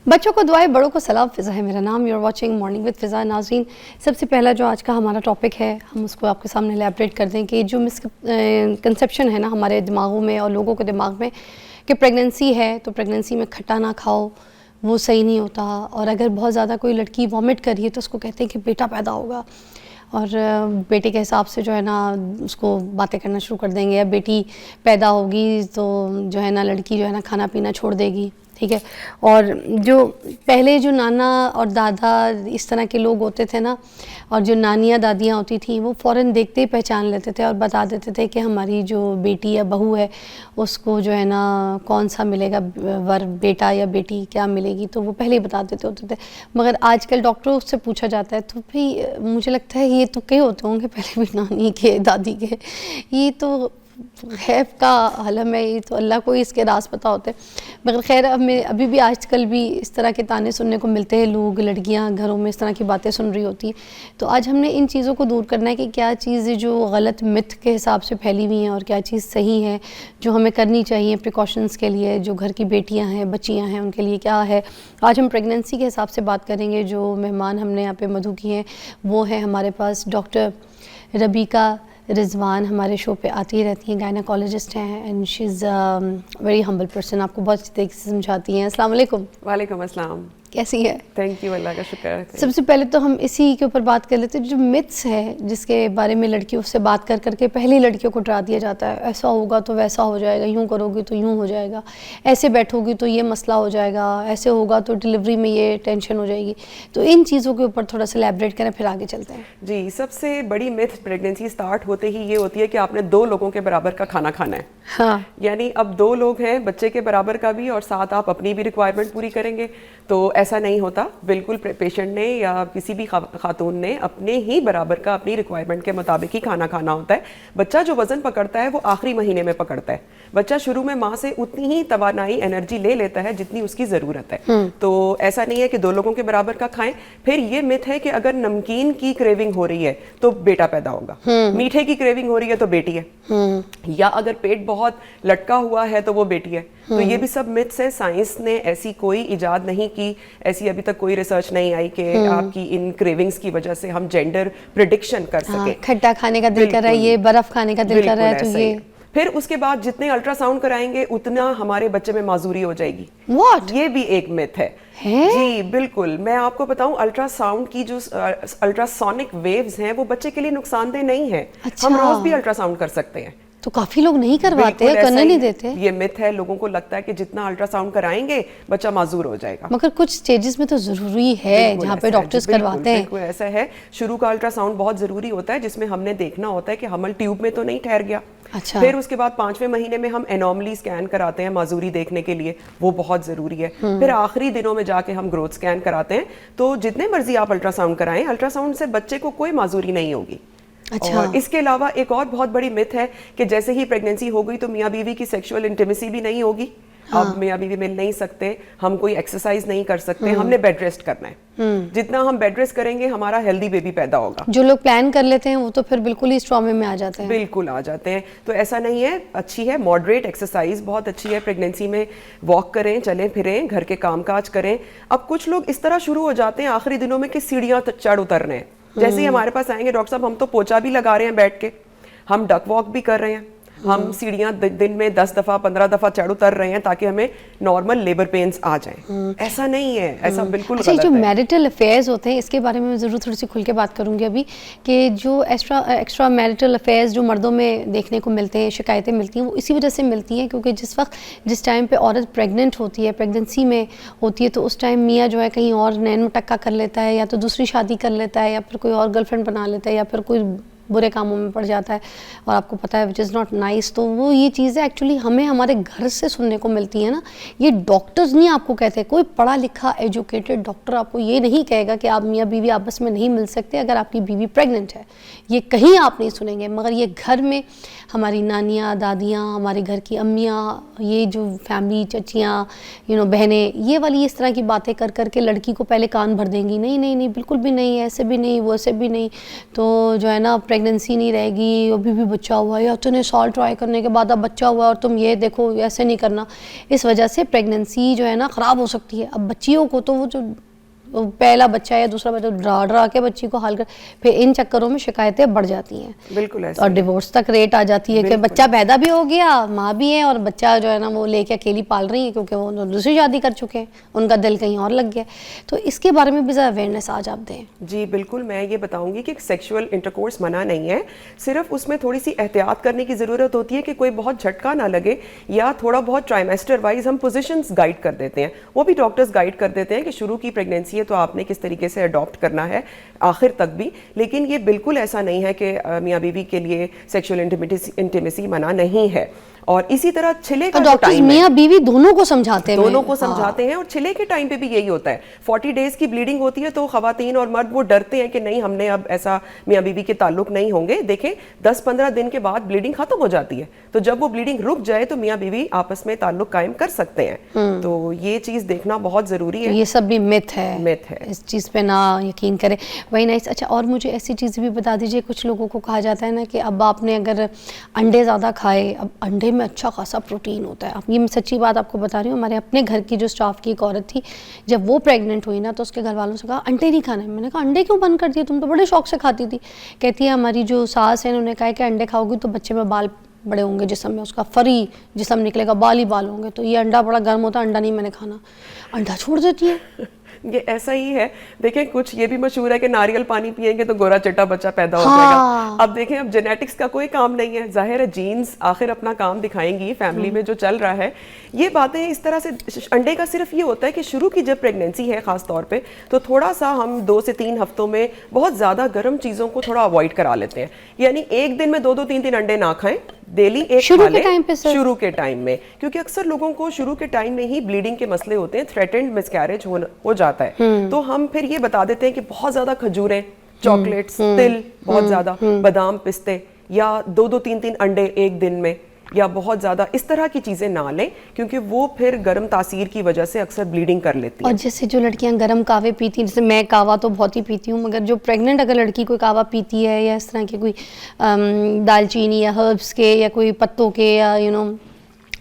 बच्चों को दुआएं, बड़ों को सलाम। फ़िज़ा है मेरा नाम। यूर वॉचिंग मॉर्निंग विद फ़िज़ा। नाज़रीन, सबसे पहला जो आज का हमारा टॉपिक है हम उसको आपके सामने एलैबोरेट कर दें कि जो मिसकंसेप्शन है ना हमारे दिमागों में और लोगों के दिमाग में कि प्रेगनेंसी है तो प्रेगनेंसी में खट्टा ना खाओ, वो सही नहीं होता। और अगर बहुत ज़्यादा कोई लड़की वॉमिट कर रही है तो उसको कहते हैं कि बेटा पैदा होगा, और बेटे के हिसाब से जो है ना उसको बातें करना शुरू कर देंगे, या बेटी पैदा होगी तो जो है ना लड़की जो है ना खाना पीना छोड़ देगी, ठीक है। और जो पहले जो नाना और दादा इस तरह के लोग होते थे ना, और जो नानियाँ दादियाँ होती थी, वो फ़ौरन देखते ही पहचान लेते थे और बता देते थे कि हमारी जो बेटी या बहू है उसको जो है ना कौन सा मिलेगा वर, बेटा या बेटी क्या मिलेगी, तो वो पहले ही बता देते होते थे। मगर आजकल डॉक्टरों से पूछा जाता है तो भाई मुझे लगता है ये तुक्के होते होंगे पहले भी नानी के दादी के, ये तो खैफ का आलम है, ये तो अल्लाह को ही इसके राज पता होते हैं। मगर खैर हमें अभी भी आजकल भी इस तरह के ताने सुनने को मिलते हैं, लोग लड़कियां घरों में इस तरह की बातें सुन रही होती हैं। तो आज हमने इन चीज़ों को दूर करना है कि क्या चीज़ जो गलत मिथ के हिसाब से फैली हुई हैं और क्या चीज़ सही है जो हमें करनी चाहिए प्रिकॉशंस के लिए, जो घर की बेटियाँ हैं, बच्चियाँ हैं, उनके लिए क्या है। आज हम प्रेगनेंसी के हिसाब से बात करेंगे। जो मेहमान हमने यहाँ पर मधु की हैं वो है हमारे पास डॉक्टर रबीका रिजवान, हमारे शो पे आती ही रहती हैं, गायनाकोलॉजिस्ट हैं, and she is very humble person, आपको बहुत अच्छी तरीके से समझाती हैं। अस्सलाम वालेकुम। वालेकुम अस्सलाम। कैसी है? थैंक यू, अल्लाह का शुक्र है। सबसे पहले तो हम इसी के ऊपर बात कर लेते हैं, जो मिथ्स है जिसके बारे में लड़कियों से बात कर करके पहली लड़कियों को डरा दिया जाता है, ऐसा होगा तो वैसा हो जाएगा, यूँ करोगी तो यूँ हो जाएगा, ऐसे बैठोगी तो ये मसला हो जाएगा, ऐसे होगा तो डिलीवरी में ये टेंशन हो जाएगी। तो इन चीज़ों के ऊपर थोड़ा सा एलैबोरेट करें, फिर आगे चलते हैं। जी, सबसे बड़ी मिथ प्रेगनेंसी स्टार्ट होते ही ये होती है कि आपने 2 लोगों के बराबर का खाना खाना है। हाँ, यानी अब 2 लोग हैं, बच्चे के बराबर का भी और साथ आप अपनी भी रिक्वायरमेंट पूरी करेंगे, तो ऐसा नहीं होता। बिल्कुल पेशेंट ने या किसी भी खातून ने अपने ही बराबर का अपनी रिक्वायरमेंट के मुताबिक ही खाना खाना होता है। बच्चा जो वजन पकड़ता है वो आखिरी महीने में पकड़ता है। बच्चा शुरू में माँ से उतनी ही तवानाई एनर्जी ले लेता है जितनी उसकी ज़रूरत है। तो ऐसा नहीं है कि 2 लोगों के बराबर का खाएं। फिर ये मिथ है कि अगर नमकीन की क्रेविंग हो रही है तो बेटा पैदा होगा, मीठे की क्रेविंग हो रही है तो बेटी है, या अगर पेट बहुत लटका हुआ है तो वो बेटी है। तो ये भी सब मिथ्स हैं। साइंस ने ऐसी कोई इजाद नहीं की, ऐसी अभी तक कोई रिसर्च नहीं आई कि आपकी इन क्रेविंग्स की वजह से हम जेंडर प्रिडिक्शन कर सके। खट्टा खाने का दिल कर रहा है, ये बर्फ खाने का दिल कर रहा है, तो ये फिर उसके बाद जितने अल्ट्रासाउंड कराएंगे उतना हमारे बच्चे में माजूरी हो जाएगी। What? ये भी एक मिथ है। जी बिल्कुल, मैं आपको बताऊं, अल्ट्रासाउंड की जो अल्ट्रासोनिक वेव्स हैं वो बच्चे के लिए नुकसानदेह नहीं है। अच्छा। हम रोज भी अल्ट्रासाउंड कर सकते हैं। तो काफ़ी लोग नहीं करवाते, करने नहीं देते। ये मिथ है, लोगों को लगता है कि जितना अल्ट्रासाउंड कराएंगे बच्चा माजूर हो जाएगा। मगर कुछ स्टेजेस में तो ज़रूरी है जहाँ पे डॉक्टर्स करवाते हैं। बिल्कुल ऐसा है। शुरू का अल्ट्रासाउंड बहुत ज़रूरी होता है जिसमें हमने देखना होता है कि हमल ट्यूब में तो नहीं ठहर गया। अच्छा। फिर उसके बाद 5वें महीने में हम एनॉमली स्कैन कराते हैं माजूरी देखने के लिए, वो बहुत ज़रूरी है। फिर आखिरी दिनों में जाके हम ग्रोथ स्कैन कराते हैं। तो जितने मर्जी आप अल्ट्रासाउंड कराएं, अल्ट्रासाउंड से बच्चे को कोई माजूरी नहीं होगी। अच्छा। और इसके अलावा एक और बहुत बड़ी मिथ है कि जैसे ही प्रेगनेंसी हो गई तो मियाँ बीवी की सेक्सुअल इंटीमेसी भी नहीं होगी। अब मियाँ बीवी मिल नहीं सकते, हम कोई एक्सरसाइज नहीं कर सकते, हमने बेड रेस्ट करना है। जितना हम बेड रेस्ट करेंगे हमारा हेल्दी बेबी पैदा होगा। जो लोग प्लान कर लेते हैं वो तो फिर बिल्कुल ही स्ट्रॉमे में आ जाते हैं। बिल्कुल आ जाते हैं। तो ऐसा नहीं है, अच्छी है मॉडरेट एक्सरसाइज, बहुत अच्छी है। प्रेगनेंसी में वॉक करें, चलें फिरें, घर के कामकाज करें। अब कुछ लोग इस तरह शुरू हो जाते हैं आखिरी दिनों में कि सीढ़ियाँ चढ़ उतर रहे हैं। जैसे ही हमारे पास आएंगे डॉक्टर साहब हम तो पोछा भी लगा रहे हैं बैठ के, हम डक वॉक भी कर रहे हैं, हम सीढ़ियाँ दिन में 10 दफा 15 दफा चढ़ उतर रहे हैं ताकि हमें नॉर्मल लेबर पेन्स आ जाएं। ऐसा नहीं है, ऐसा बिल्कुल अच्छा, गलत जो है। मैरिटल अफेयर्स होते हैं इसके बारे में मैं ज़रूर थोड़ी सी खुल के बात करूंगी अभी, कि जो एक्स्ट्रा मैरिटल अफेयर्स जो मर्दों में देखने को मिलते हैं, शिकायतें मिलती हैं, वो इसी वजह से मिलती हैं क्योंकि जिस टाइम पे औरत प्रेग्नेंट होती है, प्रेगनेंसी में होती है, तो उस टाइम मियाँ जो है कहीं और नैन मटक्का कर लेता है, या तो दूसरी शादी कर लेता है, या फिर कोई और गर्लफ्रेंड बना लेता है, या फिर कोई बुरे कामों में पड़ जाता है, और आपको पता है विच इज़ नॉट नाइस। तो वो ये चीज़ें एक्चुअली हमें हमारे घर से सुनने को मिलती है ना। ये डॉक्टर्स नहीं आपको कहते, कोई पढ़ा लिखा एजुकेटेड डॉक्टर आपको ये नहीं कहेगा कि आप मियाँ बीवी आपस में नहीं मिल सकते अगर आपकी बीवी प्रेग्नेंट है। ये कहीं आप नहीं सुनेंगे। मगर ये घर में हमारी नानियाँ, दादियाँ, हमारे घर की अम्मियाँ, ये जो फैमिली चचियाँ, बहनें, ये वाली इस तरह की बातें कर करके लड़की को पहले कान भर देंगी, नहीं नहीं नहीं बिल्कुल भी नहीं, ऐसे भी नहीं, वो ऐसे भी नहीं। तो जो है ना प्रेगनेंसी नहीं रहेगी, अभी भी बच्चा हुआ है, या तूने साल ट्राई करने के बाद अब बच्चा हुआ और तुम ये देखो ऐसे नहीं करना, इस वजह से प्रेगनेंसी जो है ना ख़राब हो सकती है। अब बच्चियों को तो वो जो पहला बच्चा या दूसरा बच्चा डरा डरा के बच्ची को हाल कर, फिर इन चक्करों में शिकायतें बढ़ जाती हैं, बिल्कुल ऐसा और डिवोर्स तक रेट आ जाती है कि बच्चा पैदा भी हो गया, माँ भी है, और बच्चा जो है ना वो लेके अकेली पाल रही है क्योंकि वो दूसरी शादी कर चुके हैं, उनका दिल कहीं और लग गया। तो इसके बारे में भी ज़रा अवेयरनेस आज आप दें। जी बिल्कुल, मैं ये बताऊंगी कि सेक्सुअल इंटरकोर्स मना नहीं है, सिर्फ उसमें थोड़ी सी एहतियात करने की ज़रूरत होती है कि कोई बहुत झटका ना लगे, या थोड़ा बहुत ट्राइमेस्टर वाइज हम पोजीशंस गाइड कर देते हैं, वो भी डॉक्टर्स गाइड कर देते हैं कि शुरू की प्रेगनेंसी है तो आपने किस तरीके से अडॉप्ट करना है आखिर तक भी। लेकिन ये बिल्कुल ऐसा नहीं है कि मियाँ बीवी के लिए सेक्सुअल इंटीमेसी मना नहीं है। और इसी तरह छिले का जो टाइम है, मियाँ बीवी दोनों को समझाते हैं, दोनों को समझाते हैं, और छिले के टाइम पे भी यही होता है। 40 डेज की ब्लीडिंग होती है तो खवातीन और मर्द वो डरते हैं कि नहीं हमने अब ऐसा मियाँ बीवी के ताल्लुक नहीं होंगे। देखें 10-15 दिन के बाद ब्लीडिंग खत्म हो जाती है, तो जब वो ब्लीडिंग रुक जाए तो मियाँ बीवी आपस में ताल्लुक कायम कर सकते हैं। तो ये चीज देखना बहुत जरूरी है। ये सब भी मिथ है, मिथ है, इस चीज़ पे ना यकीन करें। वही नाइस। अच्छा, और मुझे ऐसी चीज़ भी बता दीजिए, कुछ लोगों को कहा जाता है ना कि अब आपने अगर अंडे ज़्यादा खाए, अब अंडे में अच्छा खासा प्रोटीन होता है। अब ये मैं सच्ची बात आपको बता रही हूँ, हमारे अपने घर की जो स्टाफ की एक औरत थी, जब वो प्रेग्नेंट हुई ना तो उसके घर वालों से कहा अंडे नहीं खाना है। मैंने कहा अंडे क्यों बंद कर दिए, तुम तो बड़े शौक से खाती थी। कहती है हमारी जो सास है उन्होंने कहा कि अंडे खाओगी तो बच्चे में बाल बड़े होंगे, जिस्म में उसका फरी जिस्म निकलेगा, बाल ही बाल होंगे, तो ये अंडा बड़ा गर्म होता है, अंडा नहीं मैंने खाना। अंडा छोड़ देती है। ये ऐसा ही है। देखें कुछ ये भी मशहूर है कि नारियल पानी पिएंगे तो गोरा चिट्टा बच्चा पैदा हो जाएगा। अब देखें, अब जेनेटिक्स का कोई काम नहीं है, जाहिर है जीन्स आखिर अपना काम दिखाएंगी फैमिली में जो चल रहा है। ये बातें इस तरह से, अंडे का सिर्फ ये होता है कि शुरू की जब प्रेगनेंसी है खास तौर पे, तो थोड़ा सा हम 2 से 3 हफ्तों में बहुत ज्यादा गर्म चीजों को थोड़ा अवॉइड करा लेते हैं। यानी एक दिन में 2-2 3-3 अंडे ना खाएं, डेली एक शुरू के टाइम पे, शुरू के टाइम में, क्योंकि अक्सर लोगों को शुरू के टाइम में ही ब्लीडिंग के मसले होते हैं, थ्रेटेंड मिसकैरेज हो जाता है। तो हम फिर ये बता देते हैं कि बहुत ज्यादा खजूरें, चॉकलेट्स, तिल बहुत ज्यादा, बादाम, पिस्ते, या 2-2 3-3 अंडे एक दिन में, या बहुत ज़्यादा इस तरह की चीज़ें ना लें, क्योंकि वो फिर गर्म तासीर की वजह से अक्सर ब्लीडिंग कर लेती हैं। और जैसे जो लड़कियां गर्म कावे पीती हैं, जैसे मैं कावा तो बहुत ही पीती हूँ, मगर जो प्रेग्नेंट अगर लड़की कोई कावा पीती है, या इस तरह के कोई दालचीनी या हर्ब्स के या कोई पत्तों के, या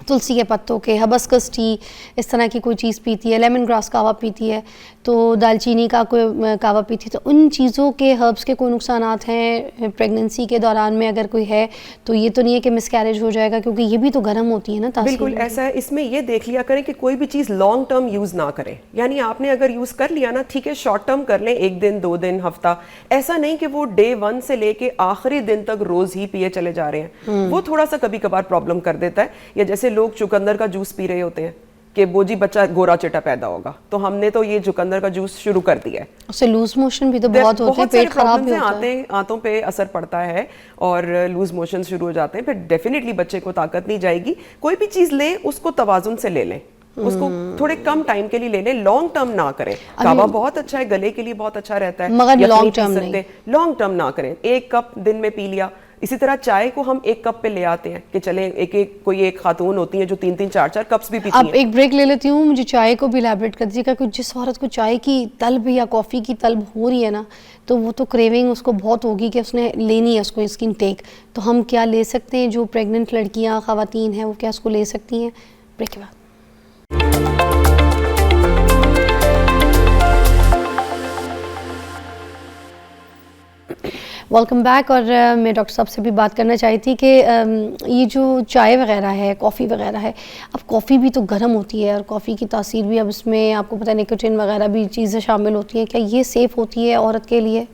तुलसी के पत्तों के, हबस्कस टी, इस तरह की कोई चीज़ पीती है, लेमन ग्रास कावा पीती है, तो दालचीनी का कोई कावा पीती है, तो उन चीज़ों के, हर्ब्स के कोई नुकसानात हैं प्रेगनेंसी के दौरान में अगर कोई है, तो ये तो नहीं है कि मिसकैरेज हो जाएगा, क्योंकि ये भी तो गर्म होती है ना तासीर। बिल्कुल ऐसा है। इसमें ये देख लिया करें कि कोई भी चीज़ लॉन्ग टर्म यूज़ ना करें। यानी आपने अगर यूज़ कर लिया ना, ठीक है, शॉर्ट टर्म कर लें, 1 दिन 2 दिन हफ्ता, ऐसा नहीं कि वो डे 1 से लेके आखिरी दिन तक रोज़ ही पिए चले जा रहे हैं। वो थोड़ा सा कभी कभार प्रॉब्लम कर देता है। या जैसे लोग चुकंदर का जूस पी रहे होते हैं कि वो जी बच्चा गोरा चिट्टा पैदा होगा, तो हमने तो ये चुकंदर का जूस शुरू कर दिया है। उससे लूज मोशन भी तो बहुत होते हैं, पेट खराब भी होता है, आंतों पे असर पड़ता है और लूज मोशन शुरू हो जाते हैं। फिर डेफिनेटली बच्चे को ताकत नहीं जाएगी। कोई भी चीज लें उसको तवाजुन से ले लें, उसको थोड़े कम टाइम के लिए ले लें, लॉन्ग टर्म ना करें। कावा बहुत अच्छा है, गले के लिए बहुत अच्छा रहता है, मगर लॉन्ग टर्म नहीं, लॉन्ग टर्म ना करें। 1 कप दिन में पी लिया। इसी तरह चाय को हम 1 कप पे ले आते हैं कि चले कोई एक खातून होती है जो 3-3 4-4 कप्स भी पीती हैं। अब एक ब्रेक ले लेती हूँ, मुझे चाय को भी इलैबोरेट कर दीजिएगा, क्योंकि जिस औरत को चाय की तलब या कॉफ़ी की तलब हो रही है ना, तो वो तो क्रेविंग उसको बहुत होगी कि उसने लेनी है उसको इसकी इनटेक। तो हम क्या ले सकते हैं, जो प्रेग्नेंट लड़कियाँ ख़वातीन हैं वो क्या उसको ले सकती हैं? ब्रेक के बाद। Welcome back. और मैं डॉक्टर साहब से भी बात करना चाही थी कि ये जो चाय वगैरह है, कॉफ़ी वगैरह है, अब कॉफ़ी भी तो गर्म होती है और कॉफ़ी की तासीर भी, अब इसमें आपको पता है निकोटीन वगैरह भी चीज़ें शामिल होती हैं, क्या ये सेफ़ होती है औरत के लिए?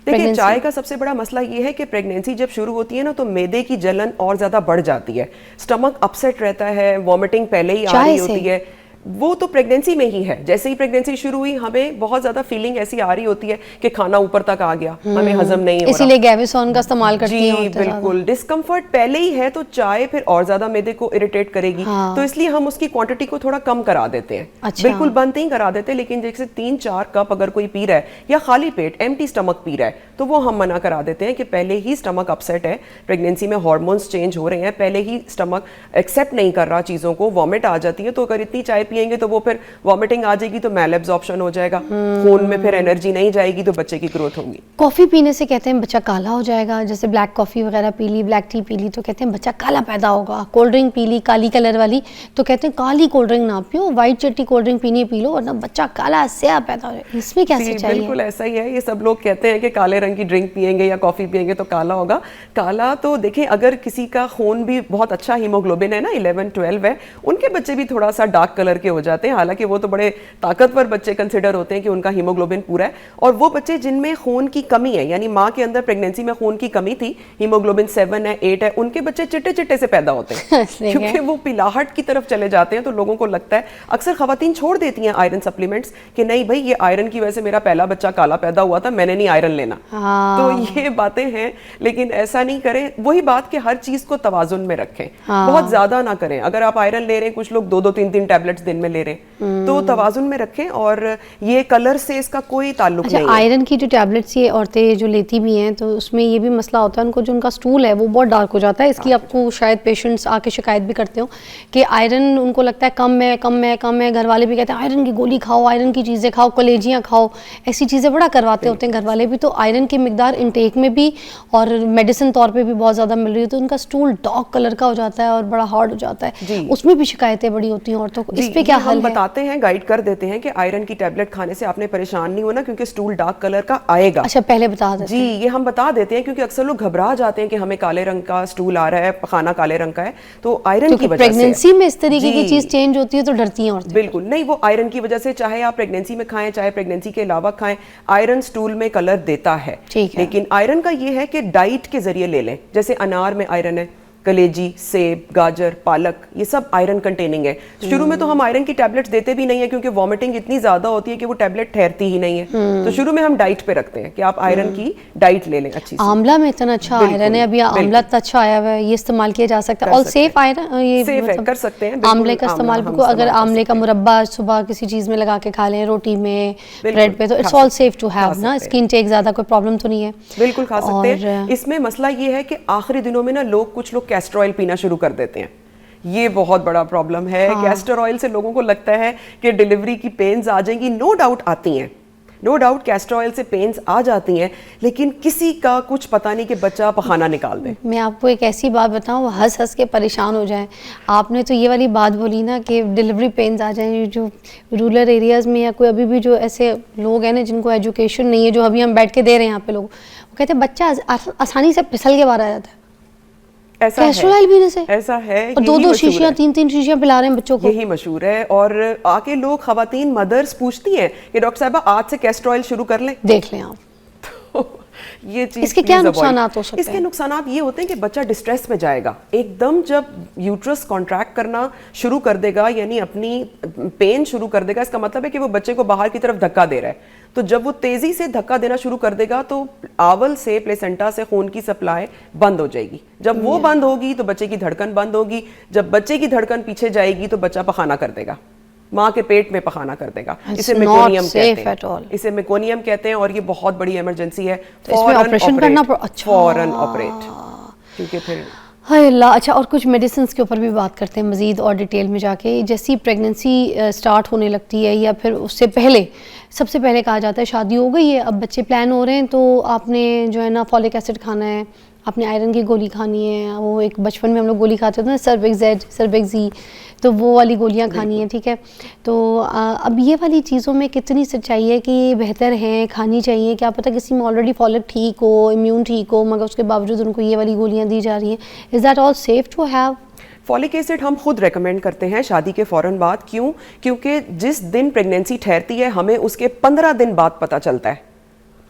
देखिए, चाय का सबसे बड़ा मसला ये है कि प्रेगनेंसी जब शुरू होती है ना, तो मैदे की जलन और ज़्यादा बढ़ जाती है, स्टमक अपसेट रहता है, वॉमिटिंग पहले ही आ रही होती है। वो तो प्रेगनेंसी में ही है। जैसे ही प्रेगनेंसी शुरू हुई हमें बहुत ज्यादा फीलिंग ऐसी आ रही होती है कि खाना ऊपर तक आ गया, हमें हजम नहीं हो रहा, इसीलिए गैविसॉन का इस्तेमाल करती हैं। जी बिल्कुल, डिस्कम्फर्ट पहले ही है तो चाय फिर और ज्यादा मैदे को इरिटेट करेगी। हाँ। तो इसलिए हम उसकी क्वांटिटी को थोड़ा कम करा देते हैं। अच्छा। बिल्कुल बंद नहीं करा देते, लेकिन जैसे 3-4 कप अगर कोई पी रहा है या खाली पेट एम्प्टी स्टमक पी रहा है, तो वो हम मना करा देते हैं कि पहले ही स्टमक अपसेट है, प्रेगनेंसी में हार्मोन्स चेंज हो रहे हैं, पहले ही स्टमक एक्सेप्ट नहीं कर रहा चीजों को, वॉमिट आ जाती है, तो अगर इतनी चाय पियेंगे तो वो फिर वॉमिटिंग आ जाएगी तो मैल एब्जॉर्प्शन हो जाएगा, खून में फिर एनर्जी नहीं जाएगी तो बच्चे की ग्रोथ होगी। कॉफ़ी पीने से कहते हैं बच्चा काला हो जाएगा, जैसे ब्लैक कॉफ़ी वगैरह पी ली, ब्लैक टी पी ली तो कहते हैं बच्चा काला पैदा होगा। कोल्ड ड्रिंक पी ली काली कलर वाली तो कहते हैं काली कोल्ड ड्रिंक ना पियो, वाइट चट्टी कोल्ड ड्रिंक पीनी पी लो वरना बच्चा काला स्याह पैदा हो। इसमें क्या सच्चाई है? बिल्कुल ऐसा ही है। ये सब लोग कहते हैं कि काले रंग की ड्रिंक पियेंगे या कॉफ़ी पियेंगे तो काला होगा। काला तो देखें, अगर किसी का खून भी बहुत अच्छा हीमोग्लोबिन है ना 11-12 है, उनके बच्चे भी थोड़ा सा डार्क कलर के हो जाते हैं। हालांकि वो तो बड़े ताकतवर बच्चे कंसिडर होते हैं कि उनका हीमोग्लोबिन पूरा है। और वो बच्चे जिनमें खून की कमी है, यानी माँ के अंदर प्रेगनेंसी में खून की कमी थी, हीमोग्लोबिन 7 है 8 है, उनके बच्चे चिट्टे चिट्टे से पैदा होते हैं क्योंकि वो पिलाहट की तरफ चले जाते हैं। तो लोगों को लगता है, अक्सर खवातीन छोड़ देती हैं आयरन सप्लीमेंट्स कि नहीं भाई ये आयरन की वजह से मेरा पहला बच्चा काला पैदा हुआ था, मैंने नहीं आयरन लेना। तो ये बातें हैं, लेकिन ऐसा नहीं करें। वही बात कि हर चीज को तवाजुन में रखें, बहुत ज्यादा ना करें। अगर आप आयरन ले रहे हैं, कुछ लोग 2-2 3-3 टैबलेट्स दिन में ले रहे हैं, तो तवाजुन में रखें। और ये कलर से इसका कोई ताल्लुक नहीं है। आयरन की जो टैबलेट्स ये औरतें जो लेती भी हैं तो उसमें ये भी मसला होता है, उनको जो उनका स्टूल है वो बहुत डार्क हो जाता है। इसकी आपको शायद पेशेंट्स आके शिकायत भी करते हो कि आयरन उनको लगता है कम है कम है कम है। घर वाले भी कहते हैं आयरन की गोली खाओ, आयरन की चीज़ें खाओ, कलेजियाँ खाओ, ऐसी चीज़ें बड़ा करवाते होते हैं घर वाले भी। तो आयरन की मिकदार इंटेक में भी और मेडिसिन तौर पे भी बहुत ज़्यादा मिल रही है तो उनका स्टूल डार्क कलर का हो जाता है और बड़ा हार्ड हो जाता है। उसमें भी शिकायतें बड़ी होती हैं औरतों को। इस पे क्या हल है? हम बताते हैं, गाइड कर देते हैं कि आयरन की टैबलेट खाने से आपने परेशान नहीं होना क्योंकि स्टूल डार्क कलर का आएगा। अच्छा, पहले बता देते जी, ये हम बता देते हैं क्योंकि अक्सर लोग घबरा जाते हैं कि हमें काले रंग का स्टूल आ रहा है, खाना काले रंग का है, तो आयरन की वजह से। प्रेगनेंसी में इस तरीके की चीज चेंज होती है तो डरती हैं औरतें। बिल्कुल नहीं, वो आयरन की वजह से, चाहे आप प्रेगनेंसी में खाएं चाहे प्रेगनेंसी के अलावा खाएं, आयरन स्टूल में कलर देता है। लेकिन आयरन का ये है कि डाइट के जरिए ले लें। जैसे अनार में आयरन है, कलेजी, सेब, गाजर, पालक, ये सब आयरन कंटेनिंग है। शुरू में तो हम आयरन की टैबलेट्स देते भी नहीं है क्योंकि वॉमिटिंग इतनी ज्यादा होती है कि वो टैबलेट ठहरती ही नहीं है। तो शुरू में हम डाइट पे रखते हैं कि आप आयरन की डाइट ले लें अच्छी सी। आंवला में इतना अच्छा आयरन है, अभी आंवला इतना अच्छा आया हुआ है, ये इस्तेमाल किया जा सकता है। और सेफ आयरन, ये सेफ है, कर सकते हैं। आंवले का इस्तेमाल, अगर आंवले का मुरब्बा सुबह किसी चीज में लगा के खा लें, रोटी में, ब्रेड पे, तो it's all safe to have ना। स्किन टेक ज्यादा कोई प्रॉब्लम तो नहीं है, बिल्कुल खा सकते हैं। इसमें मसला ये है कि आखिरी दिनों में ना कुछ लोग कैस्टर ऑयल पीना शुरू कर देते हैं। ये बहुत बड़ा प्रॉब्लम है। कैस्टर ऑयल से लोगों को लगता है कि डिलीवरी की पेन्स आ जाएंगी। नो डाउट आती हैं, नो डाउट कैस्टर ऑयल से पेन्स आ जाती हैं, लेकिन किसी का कुछ पता नहीं कि बच्चा पखाना निकाल दे। मैं आपको एक ऐसी बात बताऊं, वो हंस हंस के परेशान हो जाएं। आपने तो ये वाली बात बोली ना कि डिलीवरी पेन्स आ जाएं, जो रूरल एरियाज़ में या कोई अभी भी जो ऐसे लोग हैं ना जिनको एजुकेशन नहीं है, जो अभी हम बैठ के दे रहे हैं यहाँ पे लोग, वो कहते हैं बच्चा आसानी से फिसल के बाहर आ जाता है ऐसा है, ऐसा है। और 2-2 शीशियां 3-3 शीशियां पिला रहे हैं बच्चों को। यही मशहूर है। और आके लोग, खवातीन मदर्स पूछती हैं कि डॉक्टर साहबा आज से कैस्टर ऑयल शुरू कर लें। देख लें आप तो ये चीज, इसके क्या नुकसान हो सकते हैं? इसके नुकसान ये होते हैं कि बच्चा डिस्ट्रेस में जाएगा एकदम। जब यूट्रस कॉन्ट्रैक्ट करना शुरू कर देगा, यानी अपनी पेन शुरू कर देगा, इसका मतलब है कि वो बच्चे को बाहर की तरफ धक्का दे रहा है। तो जब वो तेजी से धक्का देना शुरू कर देगा तो आवल से, प्लेसेंटा से खून की सप्लाई बंद हो जाएगी। जब वो बंद होगी तो बच्चे की धड़कन बंद होगी। जब बच्चे की धड़कन पीछे जाएगी तो बच्चा पखाना कर देगा, माँ के पेट में पखाना कर देगा। इसे मेकोनियम कहते हैं, इसे मेकोनियम कहते हैं। और ये बहुत बड़ी इमरजेंसी है, ऑपरेशन करना फौरन ऑपरेट, क्योंकि फिर हाय अल्लाह। अच्छा, और कुछ मेडिसिन के ऊपर भी बात करते हैं मज़ीद और डिटेल में जाके। जैसी प्रेगनेंसी स्टार्ट होने लगती है या फिर उससे पहले, सबसे पहले कहा जाता है शादी हो गई है, अब बच्चे प्लान हो रहे हैं, तो आपने जो है ना फॉलिक एसिड खाना है, आपने आयरन की गोली खानी है। वो एक बचपन में हम लोग गोली खाते थे ना, सर्वेक्स-Z, सर्वेक्स-Z, तो वो वाली गोलियां खानी है, ठीक है। तो अब ये वाली चीज़ों में कितनी सच्चाई है कि ये बेहतर हैं, खानी चाहिए? क्या पता किसी में ऑलरेडी फॉलिक ठीक हो, इम्यून ठीक हो, मगर उसके बावजूद उनको ये वाली गोलियां दी जा रही हैं। Is that all safe to have? Folic acid हम खुद रेकमेंड करते हैं शादी के फ़ौरन बाद। क्यों? क्योंकि जिस दिन प्रेगनेंसी ठहरती है हमें उसके 15 दिन बाद पता चलता है।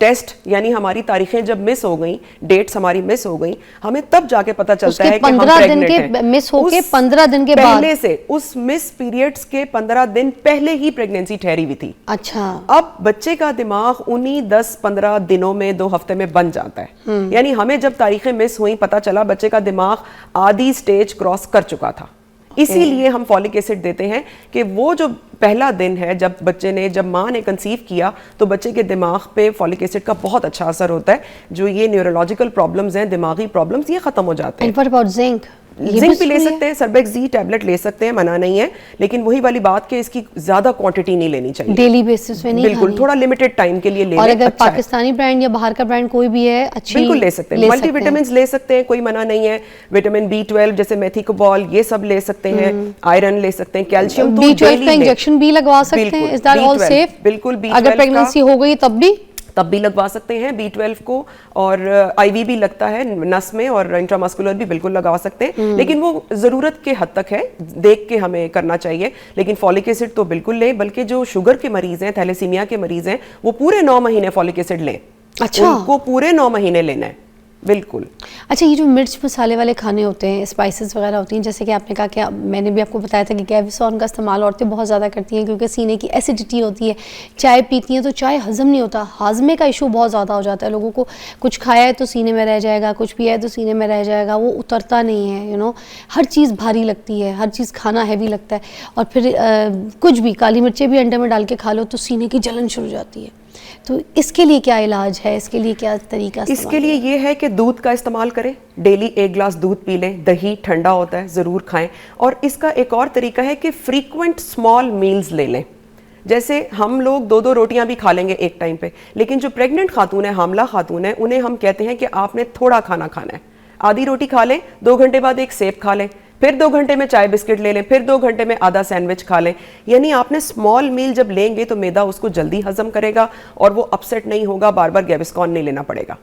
टेस्ट यानी हमारी तारीखें जब मिस हो गई, डेट्स हमारी मिस हो गई, हमें तब जाके पता चलता है कि हम प्रेग्नेंट हैं। मिस होके 15 दिन के बाद, पहले से, उस मिस पीरियड्स के 15 दिन पहले ही प्रेगनेंसी ठहरी हुई थी। अच्छा, अब बच्चे का दिमाग उन्हीं 10-15 दिनों में, 2 हफ्ते में बन जाता है। यानी हमें जब तारीखें मिस हुई, पता चला बच्चे का दिमाग आधी स्टेज क्रॉस कर चुका था। इसीलिए हम फॉलिक एसिड देते हैं कि वो जो पहला दिन है जब माँ ने कंसीव किया, तो बच्चे के दिमाग पे फॉलिक एसिड का बहुत अच्छा असर होता है। जो ये न्यूरोलॉजिकल प्रॉब्लम्स हैं, दिमागी प्रॉब्लम्स, ये खत्म हो जाते हैं। And what about zinc? Zinc भी ले सकते हैं, सर्बेक्सी टैबलेट ले सकते हैं, मना नहीं है, लेकिन वही वाली बात कि इसकी ज्यादा क्वांटिटी नहीं लेनी चाहिए, डेली बेसिस पे नहीं, बिल्कुल थोड़ा लिमिटेड टाइम के लिए ले और लें। अगर अच्छा पाकिस्तानी ब्रांड या बाहर का ब्रांड कोई भी है अच्छी बिल्कुल ले सकते हैं, मल्टीविटामिन्स ले सकते हैं, कोई मना नहीं है, विटामिन B12 जैसे मेथिकोबॉल ये सब ले सकते हैं, आयरन ले सकते हैं, कैल्शियम तो B12 का इंजेक्शन भी लगवा सकते हैं, इज दैट ऑल सेफ? बिल्कुल, अगर प्रेगनेंसी हो गई तब भी लगवा सकते हैं B12 को, और IV भी लगता है नस में, और इंट्रामस्कुलर भी बिल्कुल लगा सकते हैं, लेकिन वो जरूरत के हद तक है, देख के हमें करना चाहिए। लेकिन फॉलिक एसिड तो बिल्कुल लें, बल्कि जो शुगर के मरीज हैं, थैलेसीमिया के मरीज हैं, वो पूरे 9 महीने फॉलिक एसिड लें। अच्छा, उनको पूरे 9 महीने लेना है, बिल्कुल। अच्छा, ये जो मिर्च मसाले वाले खाने होते हैं, स्पाइसेस वगैरह होती हैं, जैसे कि आपने कहा कि मैंने भी आपको बताया था कि गैविसॉन का इस्तेमाल औरतें बहुत ज़्यादा करती हैं क्योंकि सीने की एसिडिटी होती है, चाय पीती हैं तो चाय हज़म नहीं होता, हाजमे का इशू बहुत ज़्यादा हो जाता है लोगों को, कुछ खाया है तो सीने में रह जाएगा, कुछ पिया है तो सीने में रह जाएगा, वो उतरता नहीं है, यू नो, हर चीज़ भारी लगती है, हर चीज़ खाना हैवी लगता है, और फिर कुछ भी काली मिर्चें भी अंडे में डाल के खा लो तो सीने की जलन शुरू हो जाती है। तो इसके लिए क्या इलाज है, इसके लिए क्या तरीका? इसके लिए ये है कि दूध का इस्तेमाल करें, डेली 1 गिलास दूध पी लें, दही ठंडा होता है ज़रूर खाएं। और इसका एक और तरीका है कि फ्रीक्वेंट स्मॉल मील्स ले लें, जैसे हम लोग 2-2 रोटियां भी खा लेंगे एक टाइम पे, लेकिन जो प्रेग्नेंट खातून है, हामला खातून है, उन्हें हम कहते हैं कि आपने थोड़ा खाना खाना है, आधी रोटी खा लें, 2 घंटे बाद एक सेब खा लें, फिर 2 घंटे में चाय बिस्किट ले लें, फिर 2 घंटे में आधा सैंडविच खा लें। यानी आपने स्मॉल मील जब लेंगे तो मैदा उसको जल्दी हजम करेगा और वो अपसेट नहीं होगा, बार बार गैविस्कॉन नहीं लेना पड़ेगा।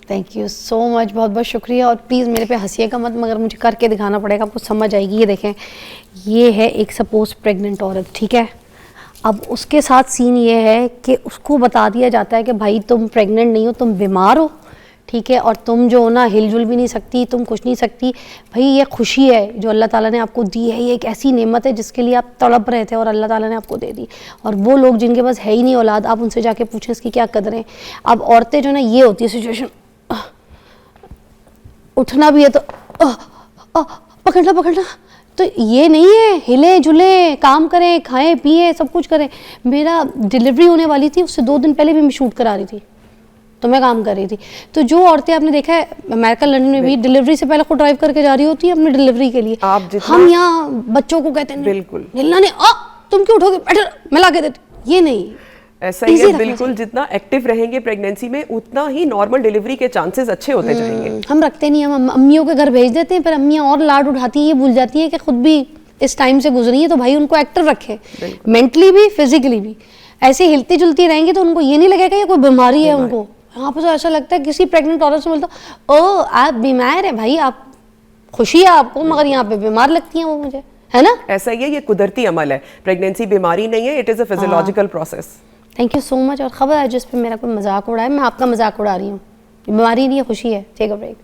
थैंक यू सो मच, बहुत बहुत शुक्रिया। और प्लीज़ मेरे पे हंसिएगा मत, मगर मुझे करके दिखाना पड़ेगा, आपको समझ आएगी। ये देखें, ये है एक सपोज प्रेग्नेंट औरत, ठीक है। अब उसके साथ सीन ये है कि उसको बता दिया जाता है कि भाई तुम प्रेग्नेंट नहीं हो, तुम बीमार हो, ठीक है, और तुम जो ना हिलजुल भी नहीं सकती, तुम कुछ नहीं सकती। भाई ये खुशी है जो अल्लाह ताला ने आपको दी है, ये एक ऐसी नेमत है जिसके लिए आप तड़प रहे थे और अल्लाह ताला ने आपको दे दी। और वो लोग जिनके पास है ही नहीं औलाद, आप उनसे जाके पूछें इसकी क्या कदरें। अब औरतें जो ना, ये होती है सिचुएशन, उठना भी है तो पकड़ना, तो ये नहीं है, हिले जुले काम करें, खाएं पिए, सब कुछ करें। मेरा डिलीवरी होने वाली थी, उससे 2 दिन पहले भी मैं शूट करा रही थी, तो मैं काम कर रही थी। तो जो औरतें आपने देखा है अमेरिका लंदन में भी डिलीवरी से पहले खुद ड्राइव करके जा रही होती है अपनी डिलीवरी के लिए। हम यहाँ बच्चों को कहते हैं बिल्कुल हिलना नहीं, तुम क्यों उठोगे, बैठो मैं ला के देती, ये नहीं, ऐसा ही है बिल्कुल। जितना एक्टिव रहेंगे प्रेगनेंसी में, उतना ही नॉर्मल डिलीवरी के चांसेस अच्छे होते जाएंगे। हम रखते नहीं, हम अम्मियों के घर भेज देते हैं, पर अम्मियाँ और लाड उठाती हैं, ये भूल जाती हैं कि खुद भी इस टाइम से गुजरी है, तो भाई उनको एक्टिव रखे, मेंटली भी फिजिकली भी। ऐसे हिलती जुलती रहेंगी तो उनको ये नहीं लगेगा ये कोई बीमारी है उनको। यहाँ पर तो ऐसा लगता है किसी प्रेग्नेंट औरत से मिलता, ओ आप बीमार है भाई, आप खुशी है आपको, मगर यहाँ पे बीमार लगती हैं वो मुझे, है ना। ऐसा ही है, ये कुदरती अमल है, प्रेगनेंसी बीमारी नहीं है, it is a physiological process. Thank you so much. और खबर है जिस पे मेरा कोई मजाक उड़ाए, मैं आपका मजाक उड़ा रही हूँ, बीमारी नहीं है, खुशी है। Take a break.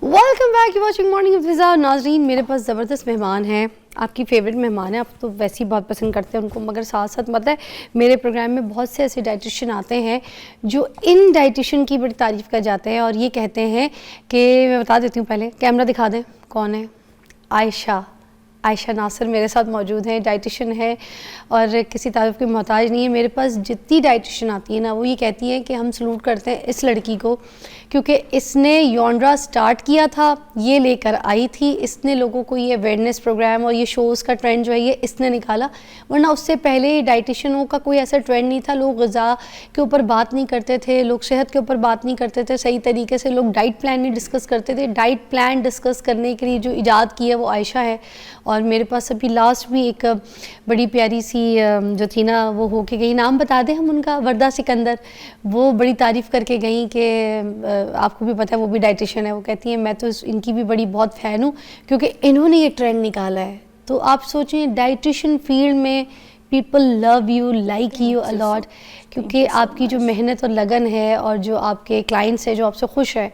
Welcome back, you watching morning with Fiza. नाजरीन, मेरे पास ज़बरदस्त मेहमान हैं, आपकी फेवरेट मेहमान है, आप तो वैसे ही बहुत पसंद करते हैं उनको, मगर साथ साथ मतलब है मेरे प्रोग्राम में बहुत से ऐसे डाइटिशियन आते हैं जो इन डाइटिशियन की बड़ी तारीफ़ कर जाते हैं और ये कहते हैं कि, मैं बता देती हूँ, पहले कैमरा दिखा दें, कौन है, आयशा नासिर मेरे साथ मौजूद हैं, डाइटिशियन है और किसी तारीफ़ की मोहताज नहीं है। मेरे पास जितनी डाइटिशियन आती है ना, वो ये कहती हैं कि हम सलूट करते हैं इस लड़की को, क्योंकि इसने योंड्रा स्टार्ट किया था, ये लेकर आई थी, इसने लोगों को ये अवेयरनेस प्रोग्राम और ये शोज़ का ट्रेंड जो है ये इसने निकाला, वरना उससे पहले डाइटिशियनों का कोई ऐसा ट्रेंड नहीं था। लोग ग़िज़ा के ऊपर बात नहीं करते थे, लोग सेहत के ऊपर बात नहीं करते थे सही तरीके से, लोग डाइट प्लान नहीं डिस्कस करते थे। डाइट प्लान डिस्कस करने के लिए जो ईजाद की है वो आयशा है। और मेरे पास अभी लास्ट भी एक बड़ी प्यारी सी जो थी ना, वो हो के गई, नाम बता दें हम उनका, वर्दा सिकंदर, वो बड़ी तारीफ़ करके गई कि आपको भी पता है वो भी डाइटिशियन है, वो कहती हैं मैं तो इनकी भी बड़ी बहुत फ़ैन हूँ क्योंकि इन्होंने ये ट्रेंड निकाला है। तो आप सोचें, डाइटिशियन फील्ड में people love you, like you a lot, क्योंकि आपकी जो मेहनत और लगन है और जो आपके क्लाइंट्स हैं जो आपसे खुश है,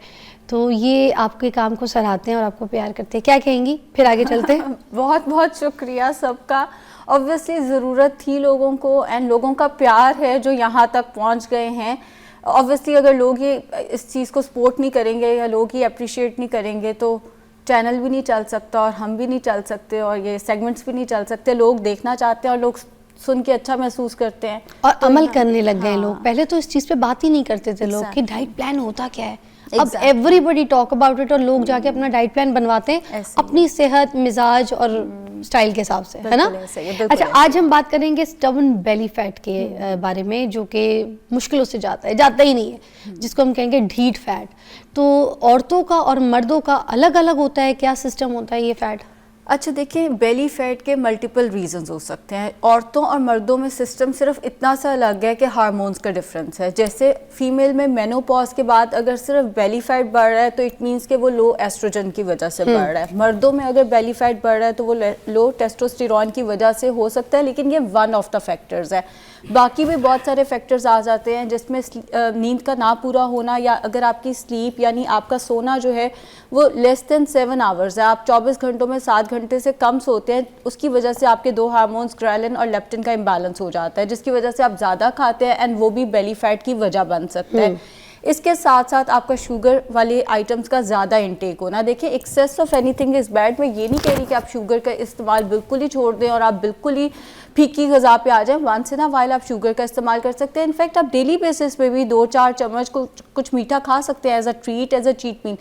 तो ये आपके काम को सराहते हैं और आपको प्यार करते हैं। क्या कहेंगी, फिर आगे चलते हैं। बहुत बहुत शुक्रिया सबका। ऑब्वियसली ज़रूरत थी लोगों को, एंड लोगों का प्यार है जो यहाँ तक पहुँच गए हैं। ऑब्वियसली अगर लोग ये इस चीज़ को सपोर्ट नहीं करेंगे या लोग ये अप्रिशिएट नहीं करेंगे तो चैनल भी नहीं चल सकता और हम भी नहीं चल सकते और ये सेगमेंट्स भी नहीं चल सकते। लोग देखना चाहते हैं और लोग सुन के अच्छा महसूस करते हैं और तो अमल यहाँ- करने लग गए हाँ। लोग। पहले तो इस चीज़ पे बात ही नहीं करते थे लोग कि Exactly. डाइट प्लान होता क्या है। अब Exactly. Everybody talk about it और लोग जाके अपना डाइट प्लान बनवाते हैं ऐसे ही। अपनी सेहत, मिजाज और स्टाइल के हिसाब से, है ना? बिल्कुल ऐसे ही है, बिल्कुल अच्छा, ऐसे आज हम बात करेंगे स्टबर्न बेली फैट के बारे में, जो कि मुश्किलों से जाता ही नहीं है, जिसको हम कहेंगे ढीठ फैट। तो औरतों का और मर्दों का अलग अलग होता है, क्या सिस्टम होता है ये फैट? अच्छा देखिए, बेली फैट के मल्टीपल रीजंस हो सकते हैं। औरतों और मर्दों में सिस्टम सिर्फ इतना सा अलग है कि हार्मोन्स का डिफरेंस है। जैसे फीमेल में मेनोपॉज के बाद अगर सिर्फ बेली फैट बढ़ रहा है तो इट मींस कि वो लो एस्ट्रोजन की वजह से बढ़ रहा है। मर्दों में अगर बेली फैट बढ़ रहा है तो वो लो टेस्टोस्टेरोन की वजह से हो सकता है, लेकिन ये वन ऑफ द फैक्टर्स है। बाकी भी बहुत सारे फैक्टर्स आ जाते हैं, जिसमें नींद का ना पूरा होना, या अगर आपकी स्लीप यानी आपका सोना जो है वो लेस देन 7 आवर्स है, आप 24 घंटों में 7 घंटे से कम सोते हैं, उसकी वजह से आपके दो हार्मोन्स ग्रेलिन और लेप्टिन का इम्बैलेंस हो जाता है, जिसकी वजह से आप ज़्यादा खाते हैं एंड वो भी बेली फैट की वजह बन सकता है। इसके साथ साथ आपका शुगर वाले आइटम्स का ज़्यादा इंटेक होना। देखिए, excess of anything is bad. मैं ये नहीं कह रही कि आप शुगर का इस्तेमाल बिल्कुल ही छोड़ दें और आप बिल्कुल ही फीकी ग़िज़ा पे आ जाएं। वंस इन अ वाइल आप शुगर का इस्तेमाल कर सकते हैं। इनफैक्ट आप डेली बेसिस पे भी 2-4 चम्मच कुछ मीठा खा सकते हैं as a treat, as a cheat meal.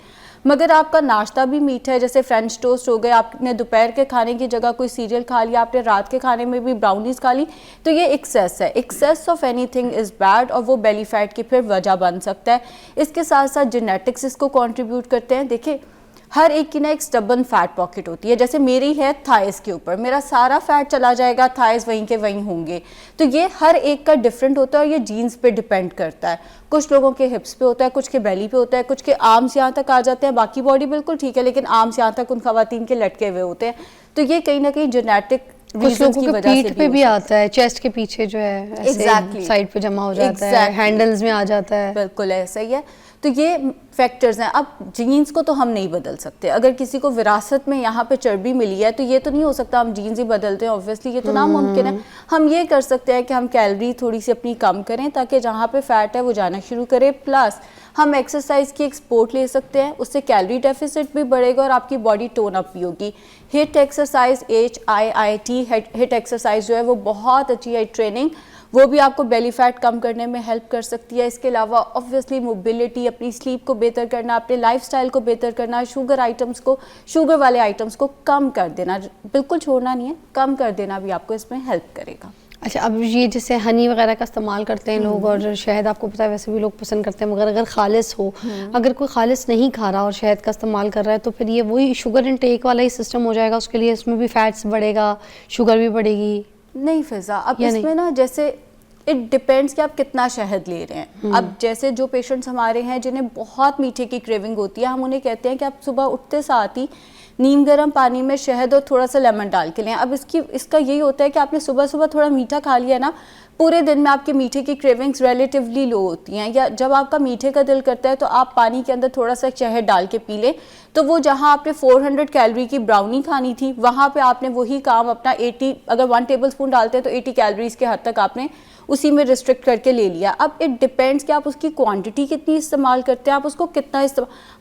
मगर आपका नाश्ता भी मीठा है, जैसे फ्रेंच टोस्ट हो गए, आपने दोपहर के खाने की जगह कोई सीरियल खा लिया, आपने रात के खाने में भी ब्राउनीज खा ली, तो ये एक्सेस है। Excess of anything is bad और वो बेली फैट की फिर वजह बन सकता है। इसके साथ साथ जेनेटिक्स इसको कंट्रीब्यूट करते हैं। देखिए, हर एक की ना एक स्टबर्न फैट पॉकेट होती है। जैसे मेरी है थाइस के ऊपर, मेरा सारा फैट चला जाएगा, थाइस वहीं के वहीं होंगे। तो ये हर एक का डिफरेंट होता है और ये जीन्स पे डिपेंड करता है। कुछ लोगों के हिप्स पे होता है, कुछ के बेली पे होता है, कुछ के आर्म्स यहाँ तक आ जाते हैं, बाकी बॉडी बिल्कुल ठीक है, लेकिन आर्म्स यहाँ तक उन खवातीन के लटके हुए होते हैं। तो ये कहीं ना कहीं जेनेटिक कुछ लोगों के पीठ पे भी आता है, चेस्ट के पीछे जो है ऐसे साइड पे जमा हो जाता है, हैंडल्स में आ जाता है। बिल्कुल ऐसा ही है। तो ये फैक्टर्स हैं। अब जीन्स को तो हम नहीं बदल सकते। अगर किसी को विरासत में यहाँ पे चर्बी मिली है तो ये तो नहीं हो सकता हम जीन्स ही बदलते हैं, ऑब्वियसली ये तो नामुमकिन है। हम ये कर सकते हैं कि हम कैलोरी थोड़ी सी अपनी कम करें ताकि जहाँ पे फैट है वो जाना शुरू करे। प्लस हम एक्सरसाइज की एक स्पोर्ट ले सकते हैं, उससे कैलोरी डेफिसिट भी बढ़ेगा और आपकी बॉडी टोन अप भी होगी। Hit exercise, HIIT hit exercise जो है वो बहुत अच्छी है ट्रेनिंग, वो भी आपको बेली फैट कम करने में हेल्प कर सकती है। इसके अलावा ऑब्वियसली मोबिलिटी, अपनी स्लीप को बेहतर करना, अपने लाइफस्टाइल को बेहतर करना, शुगर वाले आइटम्स को कम कर देना, बिल्कुल छोड़ना नहीं है, कम कर देना भी आपको इसमें हेल्प करेगा। अच्छा, अब ये जैसे हनी वगैरह का इस्तेमाल करते हैं लोग और शहद आपको पता है वैसे भी लोग पसंद करते हैं, मगर अगर खालिस हो, अगर कोई खालिस नहीं खा रहा और शहद का इस्तेमाल कर रहा है तो फिर ये वही शुगर इनटेक वाला ही सिस्टम हो जाएगा उसके लिए? इसमें भी फैट्स बढ़ेगा, शुगर भी बढ़ेगी? नहीं फिजा, अब इसमें ना जैसे इट डिपेंड्स कि आप कितना शहद ले रहे हैं। अब जैसे जो पेशेंट्स हमारे हैं जिन्हें बहुत मीठे की क्रेविंग होती है, हम उन्हें कहते हैं कि आप सुबह उठते साथ ही नीम गर्म पानी में शहद और थोड़ा सा लेमन डाल के लें। अब इसका यही होता है कि आपने सुबह सुबह थोड़ा मीठा खा लिया ना, पूरे दिन में आपके मीठे की क्रेविंग्स रिलेटिवली लो होती हैं, या जब आपका मीठे का दिल करता है तो आप पानी के अंदर थोड़ा सा शहद डाल के पी लें, तो वो जहां आपने 400 कैलोरी की ब्राउनी खानी थी वहां पे आपने वही काम अपना 80, अगर 1 टेबलस्पून डालते हैं तो 80 कैलोरीज के हद तक आपने उसी में रिस्ट्रिक्ट करके ले लिया। अब इट डिपेंड्स कि आप उसकी क्वांटिटी कितनी इस्तेमाल करते हैं, आप उसको कितना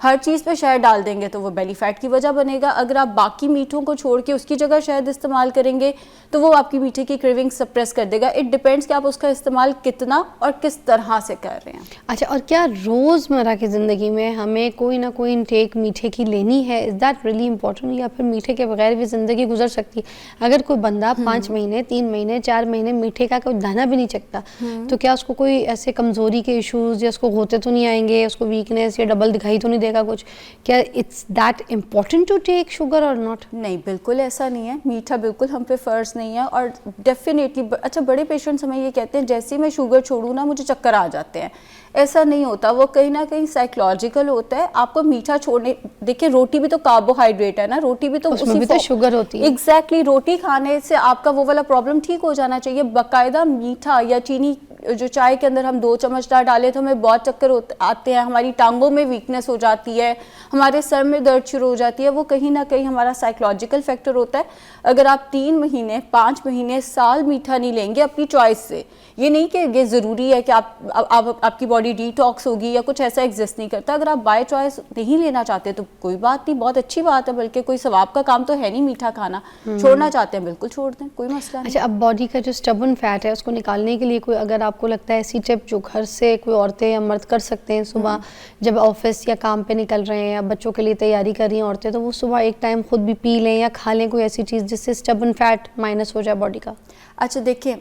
हर चीज़ पे शहद डाल देंगे तो वो बेली फैट की वजह बनेगा। अगर आप बाकी मीठों को छोड़ के उसकी जगह शहद इस्तेमाल करेंगे तो वो आपकी मीठे की क्रेविंग सप्रेस कर देगा। इट डिपेंड्स कि आप उसका इस्तेमाल कितना और किस तरह से कर रहे हैं। अच्छा, और क्या रोज़मर्रा की ज़िंदगी में हमें कोई ना कोई इनटेक मीठे की लेनी है? इज़ दैट रियली इंपॉर्टेंट, या फिर मीठे के बगैर भी ज़िंदगी गुजर सकती है? अगर कोई बंदा 5 महीने, 3 महीने, 4 महीने मीठे का कोई दाना भी नहीं चखता, तो क्या उसको कोई ऐसे कमज़ोरी के इश्यूज़ या उसको होते तो नहीं आएंगे, उसको वीकनेस या डबल दिखाई तो नहीं देगा कुछ? क्या it's that important to take sugar और नॉट? नहीं, बिल्कुल ऐसा नहीं है। मीठा बिल्कुल हम पे फ़र्ज नहीं है और डेफिनेटली अच्छा बड़े पेशेंट्स हमें ये कहते हैं जैसे ही मैं शुगर छोड़ूँ ना मुझे चक्कर आ जाते हैं। ऐसा नहीं होता, वो कहीं ना कहीं साइकोलॉजिकल होता है। आपको मीठा छोड़ने, देखिए रोटी भी तो कार्बोहाइड्रेट है ना, रोटी भी तो उसमें भी तो शुगर होती है। एग्जैक्टली, रोटी खाने से आपका वो वाला प्रॉब्लम ठीक हो जाना चाहिए। बाकायदा मीठा या चीनी जो चाय के अंदर हम 2 चम्मच डालें तो हमें बहुत चक्कर आते हैं, हमारी टांगों में वीकनेस हो जाती है, हमारे सर में दर्द शुरू हो जाती है। वो कहीं ना कहीं हमारा साइकोलॉजिकल फैक्टर होता है। अगर आप 3 महीने, 5 महीने, साल मीठा नहीं लेंगे अपनी चॉइस से, ये नहीं कि ये ज़रूरी है कि आपकी बॉडी डिटॉक्स होगी या कुछ ऐसा एग्जिस्ट नहीं करता। अगर आप बाय चॉइस नहीं लेना चाहते तो कोई बात नहीं, बहुत अच्छी बात है, बल्कि कोई सवाब का काम तो है नहीं मीठा खाना। छोड़ना चाहते हैं बिल्कुल छोड़ दें, कोई मसला नहीं। अच्छा, अब बॉडी का जो स्टबन फैट है उसको निकालने के लिए कोई, अगर आपको लगता है ऐसी टिप जो घर से कोई औरतें या मर्द कर सकते हैं, सुबह जब ऑफिस या काम पे निकल रहे हैं या बच्चों के लिए तैयारी कर रही हैं औरतें, तो वो सुबह एक टाइम खुद भी पी लें या खा लें कोई ऐसी चीज़ जिससे स्टबन फैट माइनस हो जाए बॉडी का? अच्छा देखिए,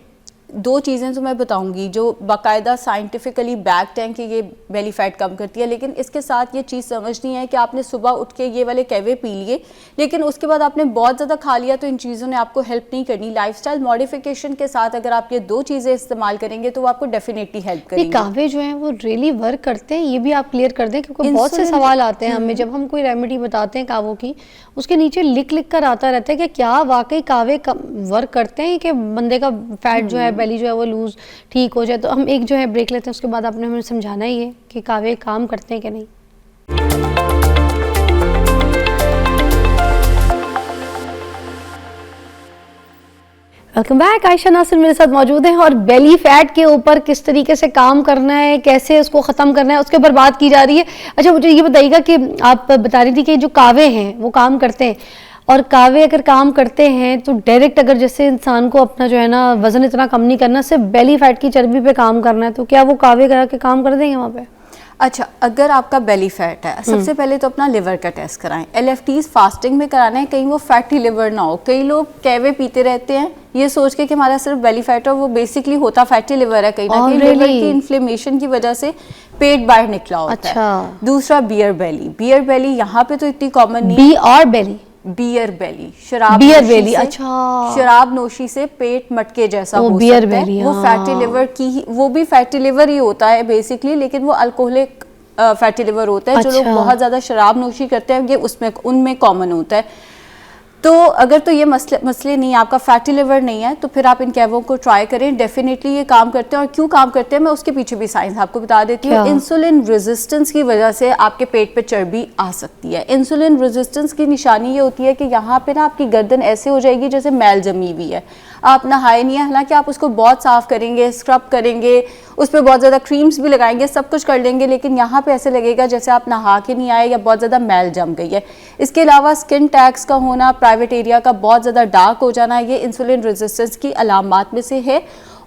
2 चीज़ें तो मैं बताऊंगी जो बाकायदा साइंटिफिकली बैक्ड हैं कि ये बेली फैट कम करती है, लेकिन इसके साथ ये चीज़ समझनी है कि आपने सुबह उठ के ये वाले कहवे पी लिए लेकिन उसके बाद आपने बहुत ज़्यादा खा लिया तो इन चीज़ों ने आपको हेल्प नहीं करनी। लाइफस्टाइल मॉडिफिकेशन के साथ अगर आप ये 2 चीज़ें इस्तेमाल करेंगे तो वो आपको डेफिनेटली हेल्प करेंगे। कहवे जो हैं वो रियली वर्क करते हैं, ये भी आप क्लियर कर दें, क्योंकि बहुत से सवाल आते हैं हमें जब हम कोई रेमेडी बताते हैं कावों की, उसके नीचे लिख लिख कर आता रहता है कि क्या वाकई कावे वर्क करते हैं कि बंदे का फैट जो है, बेली जो है वो लूज ठीक हो जाए। तो हम एक जो है ब्रेक लेते हैं, उसके बाद आपने हमें समझाना ही है कि कावे काम करते हैं कि नहीं। Welcome back. आयशा नासिर मेरे साथ मौजूद हैं और बेली फैट के ऊपर किस तरीके से काम करना है, कैसे उसको ख़त्म करना है, उसके ऊपर बात की जा रही है। अच्छा, मुझे ये बताइएगा कि आप बता रही थी कि जो कावे हैं वो काम करते हैं, और कावे अगर काम करते हैं तो डायरेक्ट अगर जैसे इंसान को अपना जो है ना वज़न इतना कम नहीं करना, सिर्फ बेली फैट की चर्बी पे काम करना है, तो क्या वो कावे करा के काम कर देंगे वहाँ पे? अच्छा, अगर आपका बेली फैट है, सबसे पहले तो अपना लिवर का टेस्ट कराएं। LFTs फास्टिंग में कराना है, कहीं वो फैटी लिवर ना हो। कई लोग कहवे पीते रहते हैं ये सोच के कि हमारा सिर्फ बेली फैट है, वो बेसिकली होता फैटी लिवर है। कहीं ना कहीं लिवर की इन्फ्लेमेशन की वजह से पेट बाहर निकला होता है। दूसरा बियर बेली। बियर बेली यहाँ पे तो इतनी कॉमन नहीं। बी और बेली, बियर बेली, शराब बियर बेली। अच्छा, शराब नोशी से पेट मटके जैसा हो बियर सकता बेली, है। वो फैटी लिवर की ही, वो भी फैटी लिवर ही होता है बेसिकली, लेकिन वो अल्कोहलिक फैटी लिवर होता है। अच्छा। जो लोग बहुत ज्यादा शराब नोशी करते हैं ये उसमें उनमें कॉमन होता है। तो अगर तो ये मसले नहीं, आपका फैटी लिवर नहीं है, तो फिर आप इन कहवों को ट्राई करें, डेफिनेटली ये काम करते हैं। और क्यों काम करते हैं मैं उसके पीछे भी साइंस आपको बता देती हूँ। इंसुलिन रेजिस्टेंस की वजह से आपके पेट पे चर्बी आ सकती है। इंसुलिन रेजिस्टेंस की निशानी ये होती है कि यहाँ पे ना आपकी गर्दन ऐसे हो जाएगी जैसे मैल जमी हुई है, आप नहाए नहीं है, हालांकि आप उसको बहुत साफ करेंगे, स्क्रब करेंगे, उस पर बहुत ज़्यादा क्रीम्स भी लगाएंगे, सब कुछ कर लेंगे, लेकिन यहाँ पे ऐसे लगेगा जैसे आप नहा के नहीं आए या बहुत ज़्यादा मैल जम गई है। इसके अलावा स्किन टैक्स का होना, प्राइवेट एरिया का बहुत ज़्यादा डार्क हो जाना, ये इंसुलिन रेजिस्टेंस की अलामात में से है,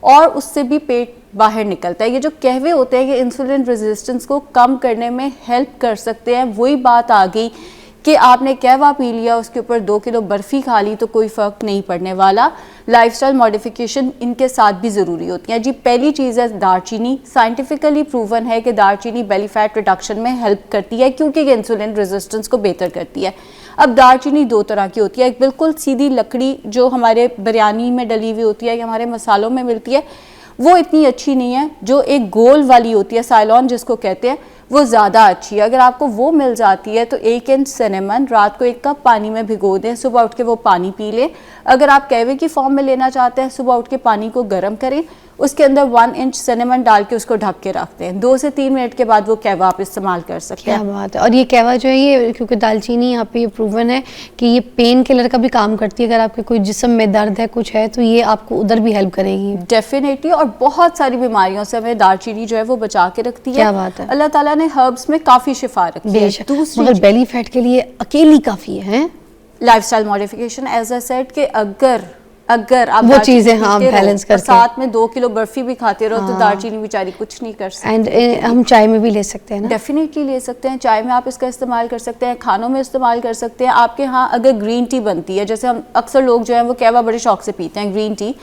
और उससे भी पेट बाहर निकलता है। ये जो कहवे होते हैं ये इंसुलिन रेजिस्टेंस को कम करने में हेल्प कर सकते हैं। वही बात आ गई कि आपने कहवा पी लिया, उसके ऊपर 2 किलो बर्फ़ी खा ली तो कोई फ़र्क नहीं पड़ने वाला। लाइफस्टाइल मॉडिफिकेशन इनके साथ भी ज़रूरी होती है। जी, पहली चीज़ है दालचीनी। साइंटिफिकली प्रूवन है कि दालचीनी बेली फैट रिडक्शन में हेल्प करती है, क्योंकि ये इंसुलिन रेजिस्टेंस को बेहतर करती है। अब दालचीनी 2 तरह की होती है, एक बिल्कुल सीधी लकड़ी जो हमारे बिरयानी में डली हुई होती है या हमारे मसालों में मिलती है, वो इतनी अच्छी नहीं है। जो एक गोल वाली होती है, साइलॉन जिसको कहते हैं, वो ज़्यादा अच्छी है। अगर आपको वो मिल जाती है तो 1 इंच सिनेमन रात को 1 कप पानी में भिगो दें, सुबह उठ के वो पानी पी लें। अगर आप कहवे की फॉर्म में लेना चाहते हैं, सुबह उठ के पानी को गर्म करें, उसके अंदर 1 इंच सिनेमन डाल के उसको ढक के रखते हैं। 2 से 3 मिनट के बाद वो कहवा आप इस्तेमाल कर सकते हैं। क्या बात है। और ये कहवा जो है ये, क्योंकि दालचीनी यहाँ पे ये प्रूवन है कि ये पेन किलर का भी काम करती है। अगर आपके कोई जिस्म में दर्द है, कुछ है, तो ये आपको उधर भी हेल्प करेगी डेफिनेटली। और बहुत सारी बीमारियों से हमें दालचीनी जो है वो बचा के रखती है। क्या बात है। अल्लाह ताला ने हर्ब्स में काफ़ी शिफा रखी है। मगर बेली फैट के लिए अकेली काफ़ी है। Lifestyle modification, as I said, कि अगर आप वो चीजें हाँ बैलेंस करके साथ में 2 किलो बर्फी भी खाते रहो तो दालचीनी बेचारी कुछ नहीं कर सकती। एंड हम चाय में भी ले सकते हैं ना? डेफिनेटली ले सकते हैं, चाय में आप इसका इस्तेमाल कर सकते हैं, खानों में इस्तेमाल कर सकते हैं। आपके यहाँ अगर ग्रीन टी बनती है, जैसे हम अक्सर लोग जो है वो कहवा बड़े शौक से पीते हैं ग्रीन टी,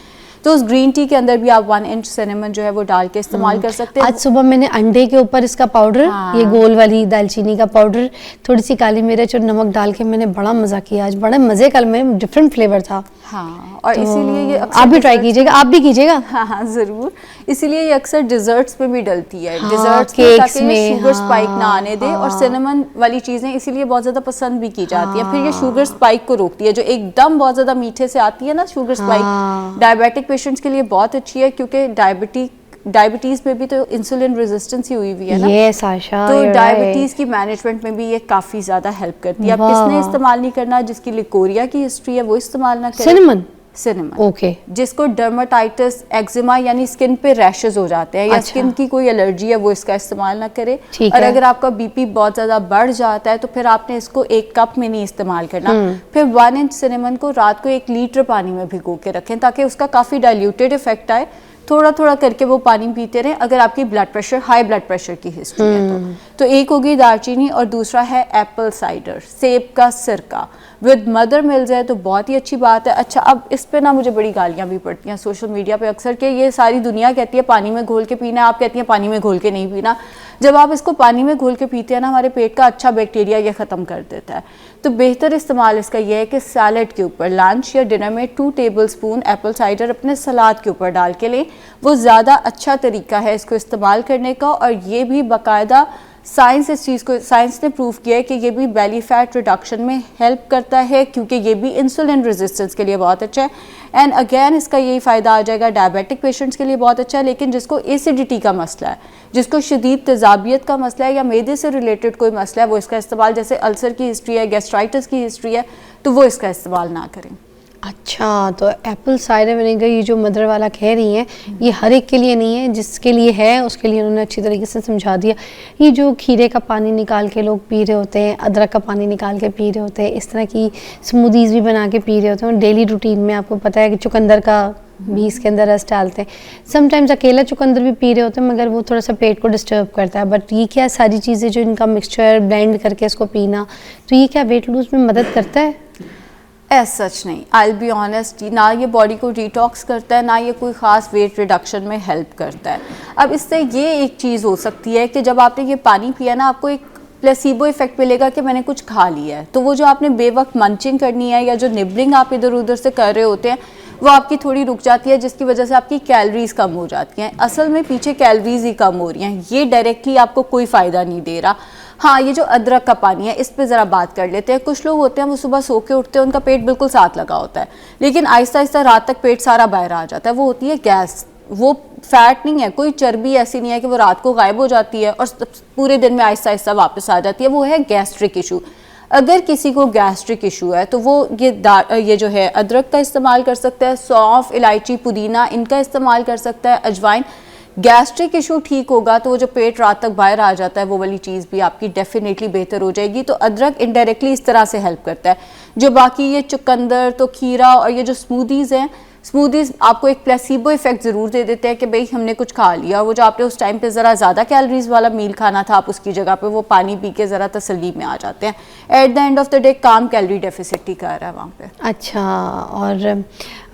तो उस ग्रीन टी के अंदर भी आप 1 इंच सिनेमन जो है वो डाल के इस्तेमाल कर सकते हैं। आज सुबह मैंने अंडे के ऊपर इसका पाउडर, ये गोल वाली दालचीनी का पाउडर, थोड़ी सी काली मिर्च और नमक डाल के मैंने बड़ा मजा किया आज, बड़े मजे का में डिफरेंट फ्लेवर था। हाँ, और तो इसीलिए ये आप भी ट्राई कीजिएगा, आप भी कीजिएगा। हाँ जरूर। इसीलिए ये अक्सर डिजर्ट्स में भी डलती है, डिजर्ट्स केक्स में शुगर स्पाइक ना आने दे। और सिनेमन वाली चीजें इसीलिए बहुत ज्यादा पसंद भी की जाती है। फिर ये शुगर स्पाइक को रोकती है, जो एकदम बहुत ज्यादा मीठे से आती है ना शुगर स्पाइक, डायबिटिक पेशेंट्स के लिए बहुत अच्छी है, क्योंकि डायबिटिक डायबिटीज़ में भी तो इंसुलिन रेजिस्टेंस ही हुई हुई है ना। यस आशा, तो you're डायबिटीज़ right. की मैनेजमेंट में भी ये काफ़ी ज़्यादा हेल्प करती है। अब वाह। किसने इस्तेमाल नहीं करना, जिसकी लिकोरिया की हिस्ट्री है वो इस्तेमाल ना करे। सिनेमन, सिनेमन, ओके, जिसको डर्माटाइटिस, एक्जिमा यानी स्किन पे रैशेस हो जाते हैं या अच्छा। स्किन की कोई एलर्जी है, वो इसका इस्तेमाल ना करे। ठीक और है। अगर आपका बीपी बहुत ज़्यादा बढ़ जाता है तो फिर आपने इसको 1 कप में नहीं इस्तेमाल करना। फिर 1 इंच सिनेमन को रात को 1 लीटर पानी में भिगो के रखें ताकि उसका काफ़ी डाइल्यूटेड इफेक्ट आए। थोड़ा थोड़ा करके वो पानी पीते रहें अगर आपकी blood pressure, high blood pressure की हिस्ट्री है तो एक होगी दालचीनी और दूसरा है एप्पल साइडर, सेब का सिरका विद मदर मिल जाए तो बहुत ही अच्छी बात है। अच्छा, अब इस पे ना मुझे बड़ी गालियाँ भी पड़ती हैं सोशल मीडिया पे अक्सर कि ये सारी दुनिया कहती है पानी में घोल के पीना, आप कहती हैं पानी में घोल के नहीं पीना। जब आप इसको पानी में घोल के पीते हैं ना, हमारे पेट का अच्छा बैक्टीरिया ये ख़त्म कर देता है। तो बेहतर इस्तेमाल इसका यह है कि सैलड के ऊपर लंच या डिनर में 2 टेबलस्पून एप्पल साइडर अपने सलाद के ऊपर डाल के लें, वो ज़्यादा अच्छा तरीका है इसको इस्तेमाल करने का। और ये भी बाकायदा साइंस इस चीज़ को, साइंस ने प्रूव किया है कि ये भी बेली फैट रिडक्शन में हेल्प करता है क्योंकि ये भी इंसुलिन रेजिस्टेंस के लिए बहुत अच्छा है। एंड अगेन इसका यही फ़ायदा आ जाएगा डायबिटिक पेशेंट्स के लिए बहुत अच्छा है, लेकिन जिसको एसिडिटी का मसला है, जिसको शदीद तेज़ाबियत का मसला है या मैदे से रिलेटेड कोई मसला है, वो इसका इस्तेमाल, जैसे अल्सर की हिस्ट्री है, गैस्ट्राइटिस की हिस्ट्री है, तो वो इसका इस्तेमाल ना करें। अच्छा, तो एप्पल साइडर विनेगर ये जो मदर वाला कह रही हैं ये हर एक के लिए नहीं है, जिसके लिए है उसके लिए उन्होंने अच्छी तरीके से समझा दिया। ये जो खीरे का पानी निकाल के लोग पी रहे होते हैं, अदरक का पानी निकाल के पी रहे होते हैं, इस तरह की स्मूदीज़ भी बना के पी रहे होते हैं, डेली रूटीन में आपको पता है कि चुकंदर का भी इसके अंदर रस डालते हैं। समटाइम्स अकेला चुकंदर भी पी रहे होते हैं मगर वो थोड़ा सा पेट को डिस्टर्ब करता है। बट ये क्या सारी चीज़ें जो इनका मिक्सचर ब्लेंड करके इसको पीना, तो ये क्या वेट लूज में मदद करता है? एज सच नहीं, आई बी ऑनेस्ट, ना ये बॉडी को डिटॉक्स करता है, ना ये कोई ख़ास वेट रिडक्शन में हेल्प करता है। अब इससे ये एक चीज़ हो सकती है कि जब आपने ये पानी पिया ना, आपको एक प्लेसिबो इफेक्ट मिलेगा कि मैंने कुछ खा लिया है, तो वो जो आपने बेवक्त मंचिंग करनी है या जो निबलिंग आप इधर उधर से कर रहे होते हैं वो आपकी थोड़ी रुक जाती है, जिसकी वजह से आपकी कैलोरीज कम हो जाती हैं। असल में पीछे कैलोरीज ही कम हो रही हैं, ये डायरेक्टली आपको कोई फ़ायदा नहीं दे रहा। हाँ, ये जो अदरक का पानी है इस पे ज़रा बात कर लेते हैं। कुछ लोग होते हैं वो सुबह सो के उठते हैं, उनका पेट बिल्कुल साथ लगा होता है, लेकिन आहिस्ता आहिस्ता रात तक पेट सारा बाहर आ जाता है। वो होती है गैस, वो फैट नहीं है, कोई चर्बी ऐसी नहीं है कि वो रात को गायब हो जाती है और पूरे दिन में आहिस्ता आहिस्ता वापस आ जाती है, वो है गैस्ट्रिक इशू। अगर किसी को गैस्ट्रिक इशू है तो वो ये जो है अदरक का इस्तेमाल कर सकता है, सौंफ, इलायची, पुदीना इनका इस्तेमाल कर सकता है, अजवाइन। गैस्ट्रिक इशू ठीक होगा तो वो जो पेट रात तक बाहर आ जाता है वो वाली चीज़ भी आपकी डेफिनेटली बेहतर हो जाएगी। तो अदरक इनडायरेक्टली इस तरह से हेल्प करता है। जो बाकी ये चुकंदर, तो खीरा और ये जो स्मूदीज़ हैं, स्मूदीज़ आपको एक प्लेसिबो इफेक्ट ज़रूर दे देते हैं कि भाई हमने कुछ खा लिया, वो जो आपने उस टाइम पे ज़रा ज़्यादा कैलोरीज वाला मील खाना था, आप उसकी जगह पे वो पानी पी के ज़रा तसल्ली में आ जाते हैं। At the end of the day काम कैलोरी डेफिसिट ही कर रहा है वहाँ पे। अच्छा, और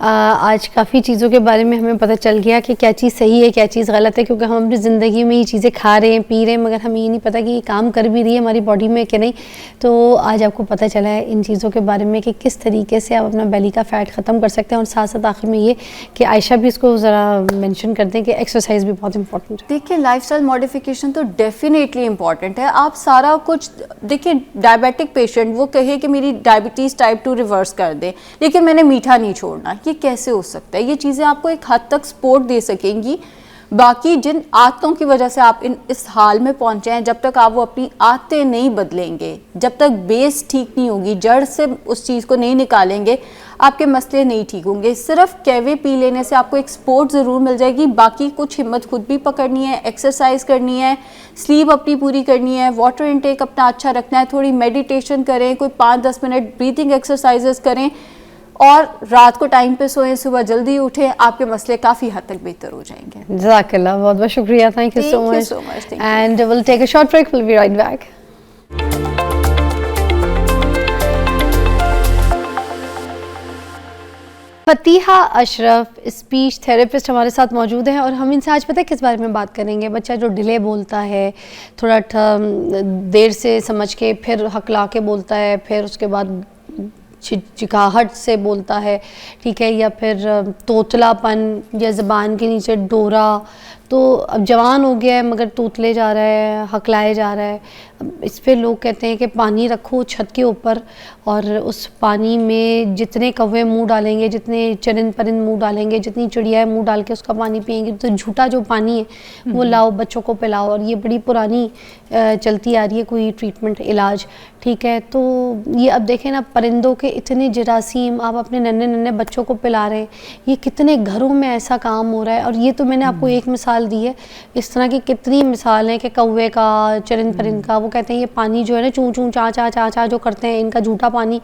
आज काफ़ी चीज़ों के बारे में हमें पता चल गया कि क्या चीज़ सही है क्या चीज़ गलत है, क्योंकि हम अपनी ज़िंदगी में ये चीज़ें खा रहे हैं, पी रहे हैं, मगर हमें ये नहीं पता कि ये काम कर भी रही है हमारी बॉडी में कि नहीं। तो आज आपको पता चला है इन चीज़ों के बारे में कि किस तरीके से आप अपना बेली का फ़ैट ख़त्म कर सकते हैं। और साथ साथ आखिर में ये कि आयशा भी इसको ज़रा मेंशन कर दें कि एक्सरसाइज भी बहुत इंपॉर्टेंट है। देखिए, लाइफस्टाइल मॉडिफिकेशन तो डेफिनेटली इंपॉर्टेंट है। आप सारा कुछ देखिए, डायबिटिक पेशेंट वो कहे कि मेरी डायबिटीज़ टाइप 2 रिवर्स कर दे, लेकिन मैंने मीठा नहीं छोड़ना, ये कैसे हो सकता है? ये चीज़ें आपको एक हद तक सपोर्ट दे सकेंगी। बाकी जिन आदतों की वजह से आप इस हाल में पहुंचे हैं, जब तक आप वो अपनी आदतें नहीं बदलेंगे, जब तक बेस ठीक नहीं होगी, जड़ से उस चीज़ को नहीं निकालेंगे, आपके मसले नहीं ठीक होंगे। सिर्फ कहवे पी लेने से आपको एक सपोर्ट ज़रूर मिल जाएगी, बाकी कुछ हिम्मत खुद भी पकड़नी है, एक्सरसाइज करनी है, स्लीप अपनी पूरी करनी है, वाटर इनटेक अपना अच्छा रखना है, थोड़ी मेडिटेशन करें, कोई 5-10 मिनट ब्रीथिंग एक्सरसाइजेस करें और रात को टाइम पे सोएं, सुबह जल्दी उठें, आपके मसले काफ़ी हद तक बेहतर हो जाएंगे। जज़ाकल्लाह, बहुत बहुत शुक्रिया, thank you so much and will take a short break, will be right back. Fatiha Ashraf speech therapist हमारे साथ मौजूद हैं और हम इनसे आज पता है किस बारे में बात करेंगे। बच्चा जो डिले बोलता है, थोड़ा देर से समझ के फिर हकला के बोलता है, फिर उसके बाद चिकाहट से बोलता है, ठीक है, या फिर तोतलापन या ज़बान के नीचे डोरा, तो अब जवान हो गया है मगर तूतले जा रहा है, हकलाए जा रहा है। अब इस पे लोग कहते हैं कि पानी रखो छत के ऊपर और उस पानी में जितने कौवे मुंह डालेंगे, जितने चरिंद परिंद मुंह डालेंगे, जितनी चिड़ियाएँ मुंह डाल के उसका पानी पिएंगी, तो झूठा जो पानी है वो लाओ बच्चों को पिलाओ। और ये बड़ी पुरानी चलती आ रही है कोई ट्रीटमेंट इलाज, ठीक है। तो ये अब देखें ना, परिंदों के इतने जरासीम आप अपने नन्हे नन्हे बच्चों को पिला रहे हैं, ये कितने घरों में ऐसा काम हो रहा है। और ये तो मैंने आपको एक मिसाल दी है, इस तरह की कितनी मिसाल हैं कि कौवे का, चरिंद परिंद का। वो कहते हैं ये पानी जो है ना, चूं चूं चा चा चा चा जो करते हैं, इनका झूठा पानी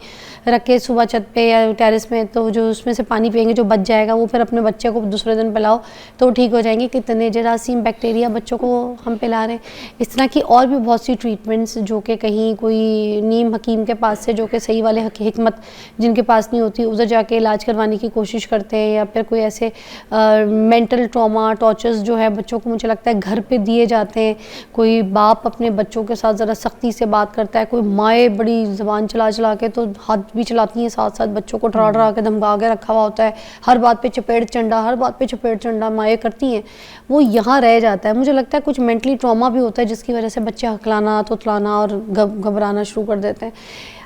रख के सुबह छत पे या टेरेस में, तो जो उसमें से पानी पियेंगे जो बच जाएगा वो फिर अपने बच्चे को दूसरे दिन पिलाओ तो ठीक हो जाएंगे। कितने जरासीम बैक्टीरिया बच्चों को हम पिला रहे हैं। इस तरह की और भी बहुत सी ट्रीटमेंट्स जो कि कहीं कोई नीम हकीम के पास से, जो कि सही वाले हिकमत जिनके पास नहीं होती, उधर जाके इलाज करवाने की कोशिश करते हैं। या फिर कोई ऐसे मेंटल ट्रॉमा टॉर्चर्स जो है बच्चों को, मुझे लगता है घर पे दिए जाते हैं। कोई बाप अपने बच्चों के साथ ज़रा सख्ती से बात करता है, कोई माएँ बड़ी ज़बान चला चला के तो हाथ भी चलाती हैं, साथ साथ बच्चों को डरा डरा के धमका के रखा हुआ होता है। हर बात पे चपेट चंडा, हर बात पे चपेट चंडा माएँ करती हैं। वो यहाँ रह जाता है। मुझे लगता है कुछ मेंटली ट्रॉमा भी होता है जिसकी वजह से बच्चे हकलाना, तुतलाना और घबराना शुरू कर देते हैं।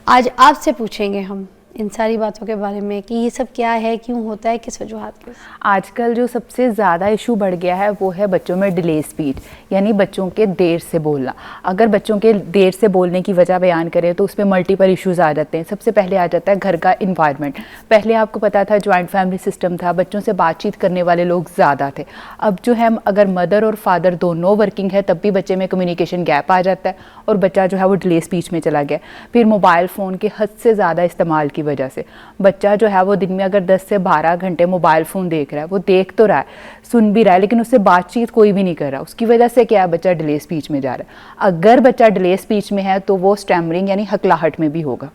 आज आपसे पूछेंगे हम इन सारी बातों के बारे में कि ये सब क्या है, क्यों होता है, किस वजूहात के। आजकल जो सबसे ज़्यादा इशू बढ़ गया है वो है बच्चों में डिले स्पीच, यानी बच्चों के देर से बोलना। अगर बच्चों के देर से बोलने की वजह बयान करें तो उसमें मल्टीपल इश्यूज़ आ जाते हैं। सबसे पहले आ जाता है घर का इन्वायरमेंट। पहले आपको पता था जॉइंट फैमिली सिस्टम था, बच्चों से बातचीत करने वाले लोग ज़्यादा थे। अब जो है अगर मदर और फादर दोनों वर्किंग है तब भी बच्चे में कम्युनिकेशन गैप आ जाता है और बच्चा जो है वो डिले स्पीच में चला गया। फिर मोबाइल फ़ोन के हद से ज़्यादा इस्तेमाल की वजह से बच्चा जो है वो दिन में अगर 10 से 12 घंटे मोबाइल फ़ोन देख रहा है, वो देख तो रहा है, सुन भी रहा है, लेकिन उससे बातचीत कोई भी नहीं कर रहा। उसकी वजह से क्या है, बच्चा डिले स्पीच में जा रहा है। अगर बच्चा डिले स्पीच में है तो वो स्टैमरिंग यानी हकलाहट में भी होगा।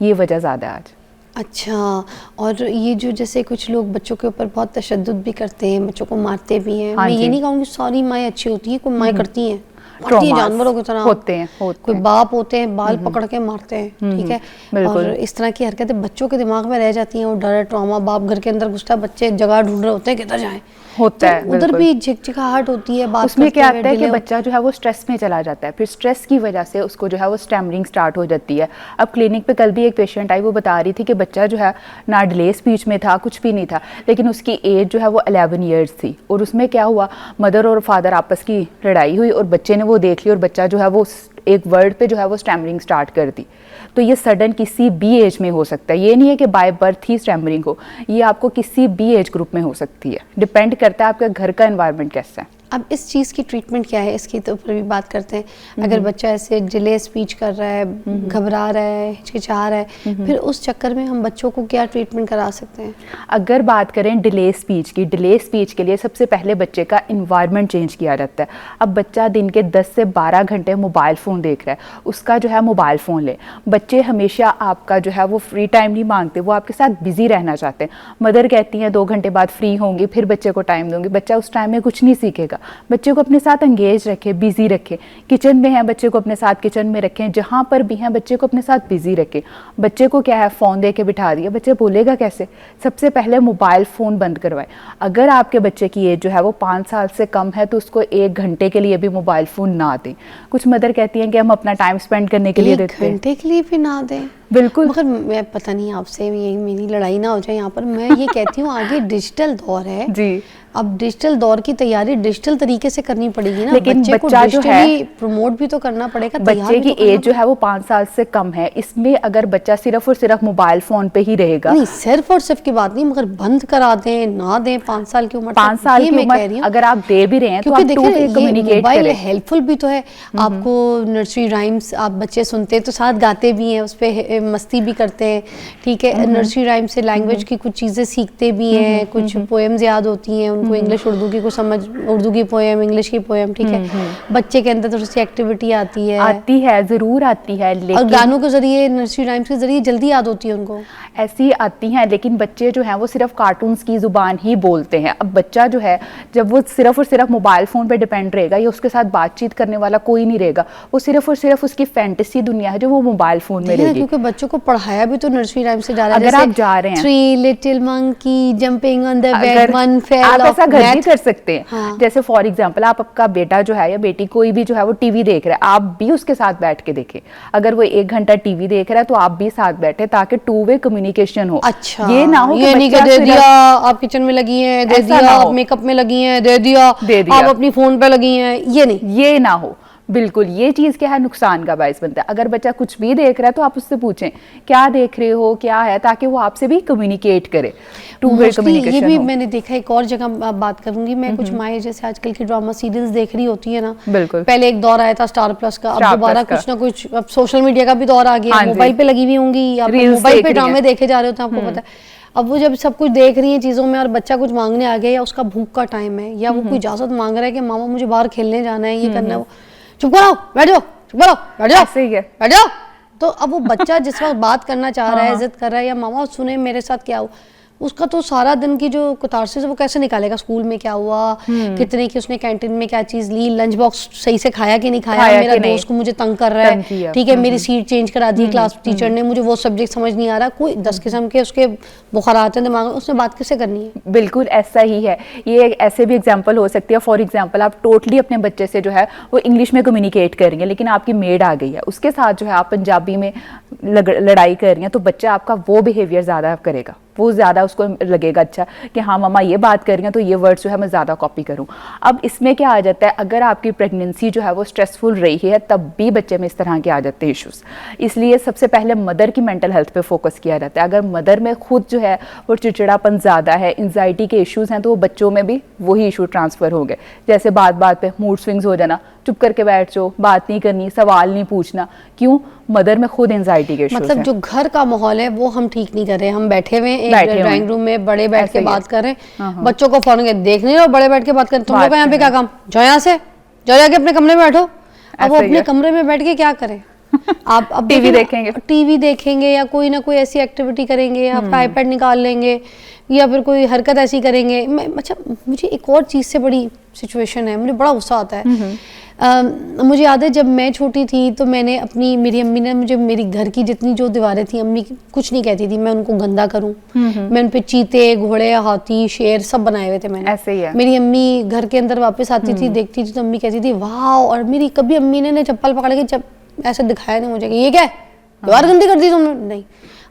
ये वजह ज़्यादा है आज। अच्छा, और ये जो जैसे कुछ लोग बच्चों के ऊपर बहुत तशद्दुद भी करते हैं, बच्चों को मारते भी हैं। मैं ये नहीं कहूँगी सारी माएँ अच्छी होती हैं, कोई माएँ करती हैं, जानवरों की तरह होते हैं कोई बाप होते हैं बाल पकड़ के मारते हैं, ठीक है। और इस तरह की हरकतें बच्चों के दिमाग में रह जाती हैं और डर ट्रॉमा, बाप घर के अंदर घुसता है, बच्चे जगह ढूंढ रहे होते हैं किधर जाएं, होता है। उधर भी झिकझिकाहट होती है। बात उसमें क्या आता है कि बच्चा जो है वो स्ट्रेस में चला जाता है, फिर स्ट्रेस की वजह से उसको जो है वो स्टैमरिंग स्टार्ट हो जाती है। अब क्लिनिक पे कल भी एक पेशेंट आई, वो बता रही थी कि बच्चा जो है ना डिले स्पीच में था, कुछ भी नहीं था, लेकिन उसकी एज जो है वो 11 ईयर्स थी। और उसमें क्या हुआ, मदर और फादर आपस की लड़ाई हुई और बच्चे ने वो देख ली और बच्चा जो है वो एक वर्ड पे जो है वो स्टैमरिंग स्टार्ट कर दी। तो ये सडन किसी भी एज में हो सकता है, ये नहीं है कि बाय बर्थ ही स्टैमरिंग हो, ये आपको किसी भी एज ग्रुप में हो सकती है। डिपेंड करता है आपका घर का एनवायरनमेंट कैसा है। अब इस चीज़ की ट्रीटमेंट क्या है, इसकी तो ऊपर भी बात करते हैं। अगर बच्चा ऐसे डिले स्पीच कर रहा है, घबरा रहा है, हिचकिचा रहा है, फिर उस चक्कर में हम बच्चों को क्या ट्रीटमेंट करा सकते हैं? अगर बात करें डिले स्पीच की, डिले स्पीच के लिए सबसे पहले बच्चे का इन्वायरमेंट चेंज किया जाता है। अब बच्चा दिन के 10 से 12 घंटे मोबाइल फ़ोन देख रहा है, उसका जो है मोबाइल फ़ोन ले। बच्चे हमेशा आपका जो है वो फ्री टाइम नहीं मांगते, वो आपके साथ बिजी रहना चाहते हैं। मदर कहती हैं 2 घंटे बाद फ्री होंगी, फिर बच्चे को टाइम दूंगी। बच्चा उस टाइम में कुछ नहीं सीखेगा। बच्चे को अपने साथ एंगेज रखें, बिजी रखें। किचन में है, बच्चे को अपने साथ किचन में रखें, जहाँ पर भी हैं बच्चे को अपने साथ बिजी रखें। बच्चे को क्या है, फ़ोन दे के बिठा दिया, बच्चे बोलेगा कैसे? सबसे पहले मोबाइल फ़ोन बंद करवाएं। अगर आपके बच्चे की एज जो है वो 5 साल से कम है तो उसको 1 घंटे के लिए भी मोबाइल फ़ोन ना दें। कुछ मदर कहती हैं कि हम अपना टाइम स्पेंड करने के लिए देते हैं, 1 घंटे के लिए भी ना दें। बिल्कुल। मगर मैं पता नहीं आपसे ये मेरी लड़ाई ना हो जाए यहाँ पर, मैं ये कहती हूँ आगे डिजिटल दौर है जी, अब डिजिटल दौर की तैयारी डिजिटल तरीके से करनी पड़ेगी ना। लेकिन बच्चे को बच्चा जो है प्रमोट भी तो करना पड़ेगा। बच्चे की एज जो है वो 5 साल से कम है, इसमें अगर बच्चा सिर्फ और सिर्फ मोबाइल फोन पे ही रहेगा, नहीं सिर्फ और सिर्फ की बात नहीं, मगर बंद करा दें ना दें 5 साल की उम्र, 5 साल की उम्र अगर आप दे भी रहे हैं तो आप कम्युनिकेट मोबाइल हेल्पफुल भी तो है। आपको नर्सरी राइम्स आप बच्चे सुनते हैं तो साथ गाते भी हैं, उस पर मस्ती भी करते हैं, ठीक है। नर्सरी राइम से लैंग्वेज की कुछ चीज़ें सीखते भी हैं, कुछ पोएम्स याद होती हैं उनको, इंग्लिश उर्दू की को समझ, उर्दू की पोएम, इंग्लिश की पोएम, ठीक है। बच्चे के अंदर थोड़ी सी एक्टिविटी आती है, जरूर आती है, लेकिन और गानों के जरिए, नर्सरी राइम्स के जरिए जल्दी याद होती है उनको, ऐसी आती हैं। लेकिन बच्चे जो हैं वो सिर्फ कार्टून्स की जुबान ही बोलते हैं। अब बच्चा जो है जब वो सिर्फ और सिर्फ मोबाइल फोन पे डिपेंड रहेगा या उसके साथ बातचीत करने वाला कोई नहीं रहेगा, वो सिर्फ और सिर्फ उसकी फैंटेसी दुनिया है जो वो मोबाइल फोन में रहेगी। क्योंकि बच्चों को पढ़ाया भी तो नर्सरी टाइम से जा रहा है। अगर आप जा रहे हैं, 3 little monkey jumping on the bed, अगर वन फेल आप ऑफ ऐसा घर भी मैथ। कर सकते हैं। हाँ। जैसे फॉर एग्जांपल आपका बेटा जो है या बेटी कोई भी जो है वो टीवी देख रहा है, आप भी उसके साथ बैठ के देखें। अगर वो 1 घंटा टीवी देख रहा है तो आप भी साथ बैठे, ताकि 2 वे कम्युनिकेशन हो। अच्छा, ये ना हो कि ये नहीं बच्चा कि दे सिर्फ- दिया आप किचन में लगी हैं, दे ऐसा दिया ना आप हो। मेकअप में लगी हैं, दे दिया आप अपनी फोन पे लगी हैं, ये नहीं। ये ना हो, बिल्कुल। ये चीज क्या है, नुकसान का बायस बनता है। अगर बच्चा कुछ भी देख रहा है तो आप उससे पूछें क्या देख रहे हो, क्या है, ताकि वो आपसे भी कम्युनिकेट करे, 2 वे Mostly कम्युनिकेशन ये भी हो। मैंने देखा, एक और जगह बात करूंगी मैं, कुछ माएँ जैसे आजकल की ड्रामा सीरियल्स देख रही होती है ना, बिल्कुल। पहले एक दौर आया था स्टार प्लस का, अब स्टार दोबारा प्लस कुछ ना कुछ, अब सोशल मीडिया का भी दौर आ गया, हाँ जी। मोबाइल पे लगी हुई होंगी या Reels मोबाइल देख पे रही ड्रामे हैं। देखे जा रहे होते हैं, आपको पता है। अब वो जब सब कुछ देख रही है चीजों में और बच्चा कुछ मांगने आ गया, या उसका भूख का टाइम है, या वो कोई इजाजत मांग रहा है कि मामा मुझे बाहर खेलने जाना है, ये करना है, वो चुप करो, बैठ जाओ, चुप करो, बैठ जाओ, ऐसे ही है। बैठ जाओ। तो अब वो बच्चा जिस वक्त बात करना चाह रहा है, जिद कर रहा है, या मामा सुने मेरे साथ क्या हुआ, उसका तो सारा दिन की जो कतारसिस है वो कैसे निकालेगा, स्कूल में क्या हुआ, कितने की उसने कैंटीन में क्या चीज ली, लंच बॉक्स सही से खाया कि नहीं खाया, खाया मेरा कि नहीं। दोस्त को मुझे तंग कर रहा तंग किया। है, ठीक है, मेरी सीट चेंज करा दी क्लास टीचर ने, मुझे वो सब्जेक्ट समझ नहीं आ रहा, कोई 10 किस्म के उसके बुखार आते हैं दिमाग में, उसने बात किससे करनी है। बिल्कुल ऐसा ही है। ये ऐसे भी एग्जांपल हो सकती है। फॉर एग्जांपल आप टोटली अपने बच्चे से जो है वो इंग्लिश में कम्युनिकेट करेंगे, लेकिन आपकी मेड आ गई है, उसके साथ जो है आप पंजाबी में लड़ाई कर रही हैं, तो बच्चा आपका वो बिहेवियर ज़्यादा करेगा, वो ज़्यादा उसको लगेगा अच्छा कि हाँ मम्मा ये बात कर रही हैं तो ये वर्ड जो है मैं ज़्यादा कॉपी करूँ। अब इसमें क्या आ जाता है, अगर आपकी प्रेगनेंसी जो है वो स्ट्रेसफुल रही है तब भी बच्चे में इस तरह के आ जाते हैं इश्यूज़। इसलिए सबसे पहले मदर की मेंटल हेल्थ पे फोकस किया जाता है। अगर मदर में खुद जो है वो चिड़चिड़ापन ज़्यादा है, एंजाइटी के इश्यूज़ हैं, तो वो बच्चों में भी वही इशू ट्रांसफ़र होंगे। जैसे बात बात पे मूड स्विंग्स हो जाना, चुप करके बैठ जाओ, बात नहीं करनी, सवाल नहीं पूछना, क्यों, मदर में खुद एंजाइटी के इश्यूज़ मतलब हैं। जो घर का माहौल है वो हम ठीक नहीं कर रहे, हम बैठे हुए हैं बैठे एक हुए ड्राइंग हैं। रूम में, बड़े बैठ ऐसे के ही बात है। कर रहे हाँ, हैं, हाँ। बच्चों को फौरन देख नहीं रहे हो, बड़े बैठ के बात कर, तुम लोग बात का यहाँ पे कर क्या रहे काम, जाओ यहाँ से, जाओ जाके अपने कमरे में बैठो। अब वो ऐसे ही अपने है। कमरे में बैठ के क्या करें, आप अब टीवी देखेंगे। टीवी देखेंगे या कोई ना कोई ऐसी एक्टिविटी करेंगे, या आपका आईपैड निकाल लेंगे, या फिर कोई हरकत ऐसी करेंगे। अच्छा, मुझे एक और चीज़ से बड़ी सिचुएशन है, मुझे बड़ा गुस्सा आता है। मुझे याद है जब मैं छोटी थी तो मैंने मेरी अम्मी ने मुझे, मेरी घर की जितनी जो दीवारें थी, अम्मी कुछ नहीं कहती थी मैं उनको गंदा करूं, मैं उन पे चीते, घोड़े, हाथी, शेर सब बनाए हुए थे मैंने। ऐसे ही है। मेरी अम्मी घर के अंदर वापस आती थी, देखती थी तो अम्मी कहती थी वाह, और मेरी कभी अम्मी ने चप्पल पकड़ के जब ऐसे दिखाया नहीं मुझे कि ये क्या है, दीवार गंदी कर दी तुमने, नहीं।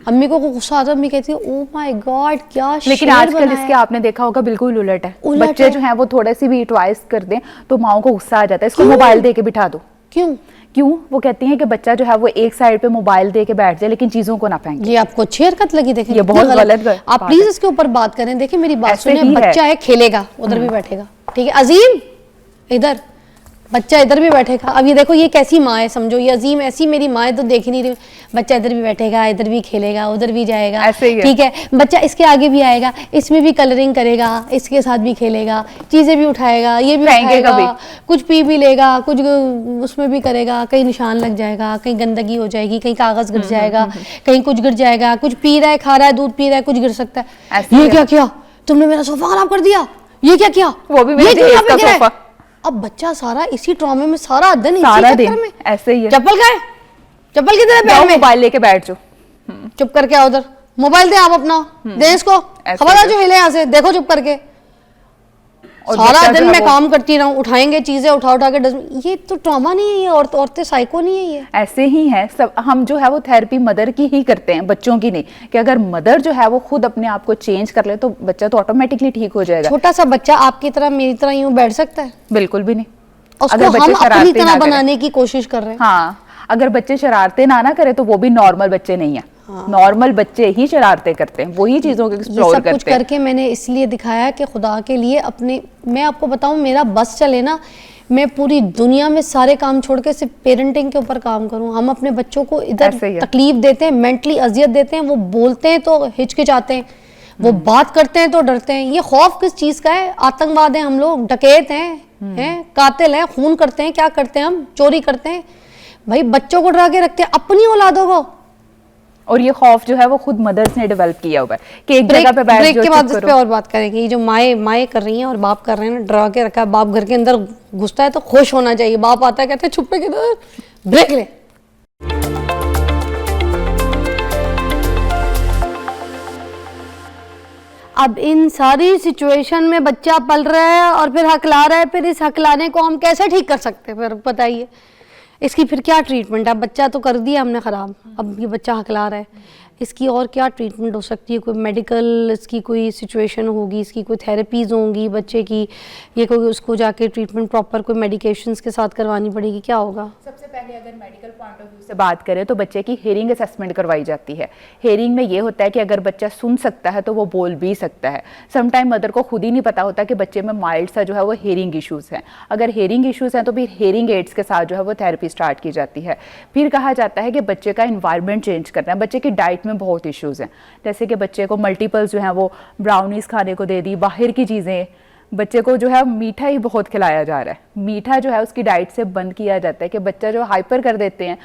अम्मी को गुस्सा आता, अम्मी कहती है ओ माय गॉड क्या लेकिन शेर आजकल बनाया इसके है। आपने देखा होगा बिल्कुल उलट है। उलट बच्चे है। जो हैं वो थोड़े सी भी ट्वाइस कर दें तो माओ को गुस्सा आ जाता है, इसको क्यों? मोबाइल दे के बिठा दो। क्यों? क्यों? वो कहती हैं कि बच्चा जो है वो एक साइड पे मोबाइल दे के बैठ जाए लेकिन चीजों को ना फेंके। ये आपको अच्छी हरकत लगी, देखें ये बहुत कितनी गलत आप बात प्लीज है। इसके ऊपर बात करें। देखिए मेरी बात ऐसे सुनिए, ही है। बच्चा है खेलेगा, उधर भी बैठेगा, ठीक है, अजीम इधर, बच्चा इधर भी बैठेगा। अब ये देखो ये कैसी माँ है, समझो ये अजीम ऐसी मेरी माँ है तो देख ही नहीं रही, बच्चा इधर भी बैठेगा, इधर भी खेलेगा, उधर भी जाएगा, ऐसे ही है। ठीक है, बच्चा इसके आगे भी आएगा, इसमें भी कलरिंग करेगा, इसके साथ भी खेलेगा, चीजें भी उठाएगा, ये भी फेंकेगा उठाएगा, भी। कुछ पी भी लेगा, कुछ उसमें भी करेगा, कहीं निशान लग जाएगा, कहीं गंदगी हो जाएगी, कहीं कागज गिर जाएगा, कहीं कुछ गिर जाएगा, कुछ पी रहा है, खा रहा है, दूध पी रहा है, कुछ गिर सकता है। ऐसे ये ही क्या है। किया तुमने, मेरा सोफा खराब कर दिया, ये क्या किया, वो भी मेरे ये क्यों दहेज यहाँ पे का गिरा है? सोफा। अब बच्चा सारा इसी ट्रॉमे में, सारा दिन इसी सारा चक्कर दिन में। ऐसे ही है। चप्पल का है, चप्पल किधर है जाओ पैर में, मोबाइल लेके बैठ जाओ। चुप करके आओ उधर, मोबाइल दे आप अपना, दे इसको, ऐसे खबरदार ही है। जो हिले यहाँ से, देखो चुप करके। और सारा बच्चा जो दिन है मैं वो- काम करती रहूं, उठाएंगे चीजें, उठा उठा के डस्टबिन, ये तो ट्रॉमा नहीं है, ये औरतें साइको नहीं है ये। ऐसे ही है सब। हम जो है वो थेरेपी मदर की ही करते हैं, बच्चों की नहीं। कि अगर मदर जो है वो खुद अपने आप को चेंज कर ले तो बच्चा तो ऑटोमेटिकली ठीक हो जाएगा। छोटा सा बच्चा आपकी तरह मेरी तरह यूं बैठ सकता है, बिल्कुल भी नहीं। उसको अगर बच्चे हम अपनी शरारतें तरह ना करें। बनाने की कोशिश कर रहे हैं। हाँ, अगर बच्चे शरारतें ना करे तो वो भी नॉर्मल बच्चे नहीं है। नॉर्मल बच्चे ही शरारतें करते हैं, वही चीजों को ये एक्सप्लोर सब कुछ करते हैं। करके मैंने इसलिए दिखाया कि खुदा के लिए अपने, मैं आपको बताऊं मेरा बस चले ना, मैं पूरी दुनिया में सारे काम छोड़ के सिर्फ पेरेंटिंग के ऊपर काम करूं। हम अपने बच्चों को इधर ऐसे ही है। तकलीफ देते हैं, मेंटली अजियत देते हैं, वो बोलते हैं तो हिचकिचाते हैं, वो बात करते हैं तो डरते हैं। ये खौफ किस चीज का है? आतंकवाद है हम लोग, डकैत हैं, कातिल हैं, खून करते हैं, क्या करते हैं हम, चोरी करते हैं। भाई बच्चों को डरा के रखते हैं, अपनी औलादों को। और ये खौफ जो है वो खुद मदर्स ने डेवलप किया हुआ है कि एक जगह पे बैठ ब्रेक जाओ, के बाद चुप इस पे करो। और बात करेंगे। ये जो माए कर रही हैं और बाप कर रहे हैं ना, डरा के रखा है। बाप घर के अंदर घुसता है तो खुश होना चाहिए, बाप आता है कहते हैं छुप पे किधर, ब्रेक ले। अब इन सारी सिचुएशन में बच्चा पल रहा है और फिर हकला रहा है, फिर इस हकलाने को हम कैसे ठीक कर सकते हैं? फिर बताइए इसकी फिर क्या ट्रीटमेंट है? अब बच्चा तो कर दिया हमने ख़राब, अब ये बच्चा हकला रहा है, इसकी और क्या ट्रीटमेंट हो सकती है? कोई मेडिकल इसकी कोई सिचुएशन होगी, इसकी कोई थेरेपीज़ होंगी बच्चे की, ये कोई उसको जाके ट्रीटमेंट प्रॉपर कोई मेडिकेशंस के साथ करवानी पड़ेगी, क्या होगा? सबसे पहले अगर मेडिकल पॉइंट ऑफ व्यू से बात करें तो बच्चे की हेयरिंग असेसमेंट करवाई जाती है। हेयरिंग में ये होता है कि अगर बच्चा सुन सकता है तो वो बोल भी सकता है। समटाइम मदर को खुद ही नहीं पता होता कि बच्चे में माइल्ड सा जो है वो हेयरिंग इश्यूज़ हैं। अगर हेयरिंग इश्यूज़ हैं तो फिर हेयरिंग एड्स के साथ जो है वो थेरेपी स्टार्ट की जाती है। फिर कहा जाता है कि बच्चे का इन्वायरमेंट चेंज करना है। बच्चे की डाइट में बहुत इश्यूज़ हैं, जैसे कि बच्चे को मल्टीपल्स जो है वो ब्राउनीज खाने को दे दी, बाहर की चीज़ें, बच्चे को जो है मीठा ही बहुत खिलाया जा रहा है। मीठा जो है उसकी डाइट से बंद किया जाता है कि बच्चा जो हाइपर कर देते हैं,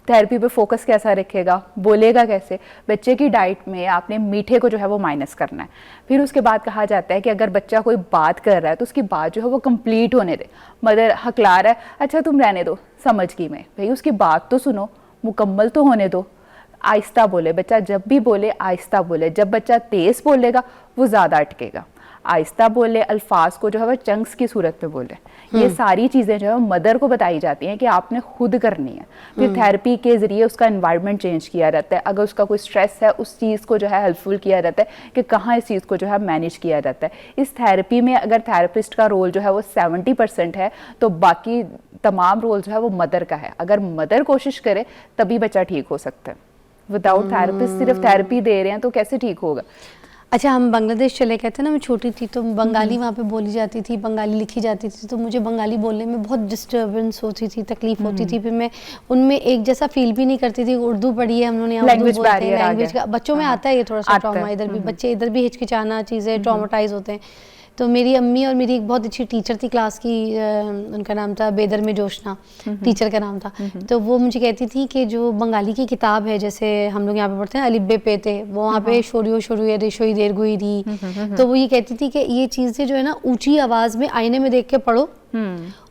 थेरेपी पे फोकस कैसा रखेगा, बोलेगा कैसे? बच्चे की डाइट में आपने मीठे को जो है वो माइनस करना है। फिर उसके बाद कहा जाता है कि अगर बच्चा कोई बात कर रहा है तो उसकी बात जो है वो कंप्लीट होने दे। मदर हकला रहा है, अच्छा तुम रहने दो, समझ गई मैं, भाई उसकी बात तो सुनो, मुकम्मल तो होने दो। आहिस्ता बोले बच्चा, जब भी बोले आहिस्ता बोले। जब बच्चा तेज़ बोलेगा वो ज़्यादा अटकेगा। आहिस्ता बोले, अल्फाज को जो है वो चंक्स की सूरत में बोले। ये सारी चीज़ें जो है मदर को बताई जाती हैं कि आपने खुद करनी है। फिर थेरेपी के ज़रिए उसका एनवायरनमेंट चेंज किया जाता है। अगर उसका कोई स्ट्रेस है उस चीज़ को जो है हेल्पफुल किया जाता है कि कहाँ इस चीज़ को जो है मैनेज किया जाता है। इस थेरेपी में अगर थेरेपिस्ट का रोल जो है वो 70% है तो बाकी तमाम रोल जो है वो मदर का है। अगर मदर कोशिश करे तभी बच्चा ठीक हो सकता है। विदाउट थेरेपिस्ट सिर्फ थेरेपी दे रहे हैं तो कैसे ठीक होगा? अच्छा, हम बांग्लादेश चले गए थे ना, मैं छोटी थी तो बंगाली वहाँ पे बोली जाती थी, बंगाली लिखी जाती थी, तो मुझे बंगाली बोलने में बहुत डिस्टर्बेंस होती थी, तकलीफ होती थी। फिर मैं उनमें एक जैसा फील भी नहीं करती थी। उर्दू पढ़ी है हम लोगों ने, उर्दू बोलते हैं, लैंग्वेज का बच्चों में आता है ये थोड़ा सा ट्रॉमा। इधर भी बच्चे इधर भी हिचकिचाना चीज़ें ट्रॉमाटाइज होते हैं। तो मेरी अम्मी और मेरी एक बहुत अच्छी टीचर थी क्लास की, उनका नाम था बेदर में जोशना, टीचर का नाम था। तो वो मुझे कहती थी कि जो बंगाली की किताब है, जैसे हम लोग यहाँ पे पढ़ते हैं अलिब्बे पे थे, वो वहाँ पे शोरियो शोरियो रेशोई देर गुई दी। तो वो ये कहती थी कि ये चीज़ें जो है ना ऊंची आवाज़ में आईने में देख के पढ़ो,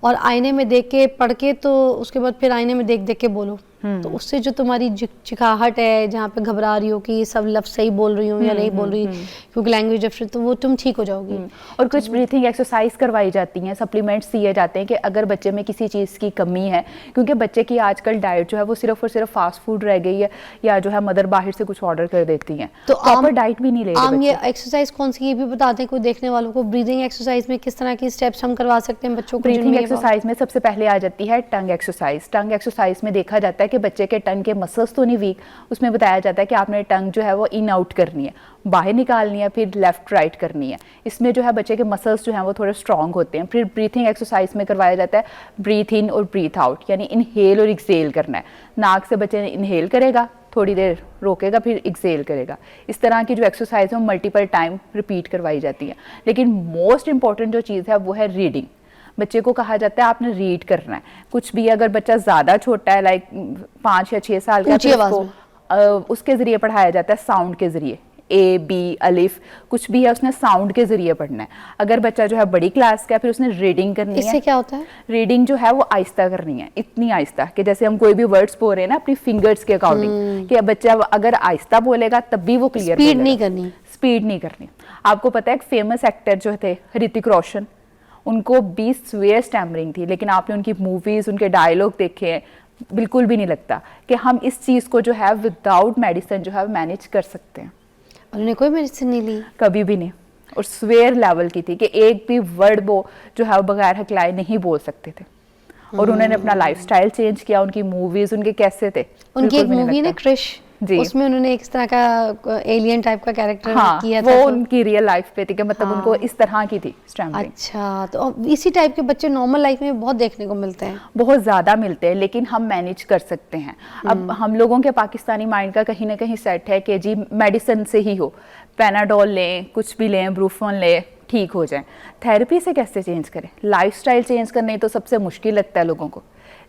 और आईने में देख के पढ़ के तो उसके बाद फिर आईने में देख देख के बोलो। तो उससे जो तुम्हारी चिखाहट है, जहाँ पे घबरा रही हो कि ये सब लफ्ज़ सही बोल रही हूँ या नहीं बोल रही, क्योंकि लैंग्वेज डिफरेंट, तो वो तुम ठीक हो जाओगी। और कुछ ब्रीथिंग एक्सरसाइज करवाई जाती हैं, सप्लीमेंट्स दिए जाते हैं कि अगर बच्चे में किसी चीज़ की कमी है, क्योंकि बच्चे की आजकल डाइट जो है वो सिर्फ और सिर्फ फास्ट फूड रह गई है, या जो है मदर बाहर से कुछ ऑर्डर कर देती हैं, तो प्रॉपर डाइट भी नहीं ले रहे। हम ये एक्सरसाइज कौन सी, ये भी बताते हैं कोई देखने वालों को? ब्रीदिंग एक्सरसाइज में किस तरह की स्टेप्स हम करवा सकते हैं बच्चों को? ब्रीथिंग एक्सरसाइज में सबसे पहले आ जाती है टंग एक्सरसाइज। टंग एक्सरसाइज में देखा जाता है कि बच्चे के टंग के मसल्स तो नहीं वीक, उसमें बताया जाता है कि आपने टंग जो है वो इन आउट करनी है, बाहर निकालनी है, फिर लेफ्ट राइट करनी है। इसमें जो है बच्चे के मसल्स जो हैं वो थोड़े स्ट्रॉन्ग होते हैं। फिर ब्रीथिंग एक्सरसाइज में करवाया जाता है ब्रीथ इन और ब्रीथ आउट, यानी इनहेल और एक्सेल करना है। नाक से बच्चे इनहेल करेगा, थोड़ी देर रोकेगा, फिर एक्सेल करेगा। इस तरह की जो एक्सरसाइज है मल्टीपल टाइम रिपीट करवाई जाती है। लेकिन मोस्ट इंपॉर्टेंट जो चीज़ है वो है रीडिंग। बच्चे को कहा जाता है आपने रीड करना है कुछ भी। अगर बच्चा ज़्यादा छोटा है, लाइक 5 या 6 साल का, उसके ज़रिए पढ़ाया जाता है साउंड के ज़रिए, ए बी अलिफ कुछ भी है उसने साउंड के ज़रिए पढ़ना है। अगर बच्चा जो है बड़ी क्लास का है फिर उसने रीडिंग करनी है। इससे क्या होता है? रीडिंग जो है वो आहिस्ता करनी है, इतनी आहिस्ता कि जैसे हम कोई भी वर्ड्स बोल रहे हैं ना अपनी फिंगर्स के अकॉर्डिंग, कि बच्चा अगर आहिस्ता बोलेगा तब भी वो क्लियर। स्पीड नहीं करनी, स्पीड नहीं करनी। आपको पता है एक फेमस एक्टर जो थे ऋतिक रोशन, उनको 20 स्वेयर स्टैमरिंग थी, लेकिन आपने उनकी मूवीज़ उनके डायलॉग देखे हैं, बिल्कुल भी नहीं लगता कि हम इस चीज़ को जो है विदाउट मेडिसिन जो है मैनेज कर सकते हैं। उन्होंने कोई मेडिसिन नहीं ली? कभी भी नहीं। और स्वेयर लेवल की थी कि एक भी वर्ड वो जो है बगैर हकलाए नहीं बोल सकते थे। और उन्होंने अपना लाइफस्टाइल चेंज किया। उनकी मूवीज़ उनके कैसे थे, उनकी एक मूवी ने क्रिश, उसमें उन्होंने एक तरह का एलियन टाइप का कैरेक्टर किया था। वो उनकी रियल लाइफ पे थी कि मतलब उनको इस तरह की थी स्टैमरिंग। अच्छा, तो इसी टाइप के बच्चे नॉर्मल लाइफ में बहुत देखने को मिलते हैं, बहुत ज़्यादा मिलते हैं, लेकिन हम मैनेज कर सकते हैं। अब हम लोगों के पाकिस्तानी माइंड का कहीं ना कहीं सेट है कि जी मेडिसिन से ही हो, पैनाडोल लें, कुछ भी लें, ब्रूफोन लें, ठीक हो जाए। थेरेपी से कैसे चेंज करें? लाइफस्टाइल चेंज करने तो सबसे मुश्किल लगता है लोगों को।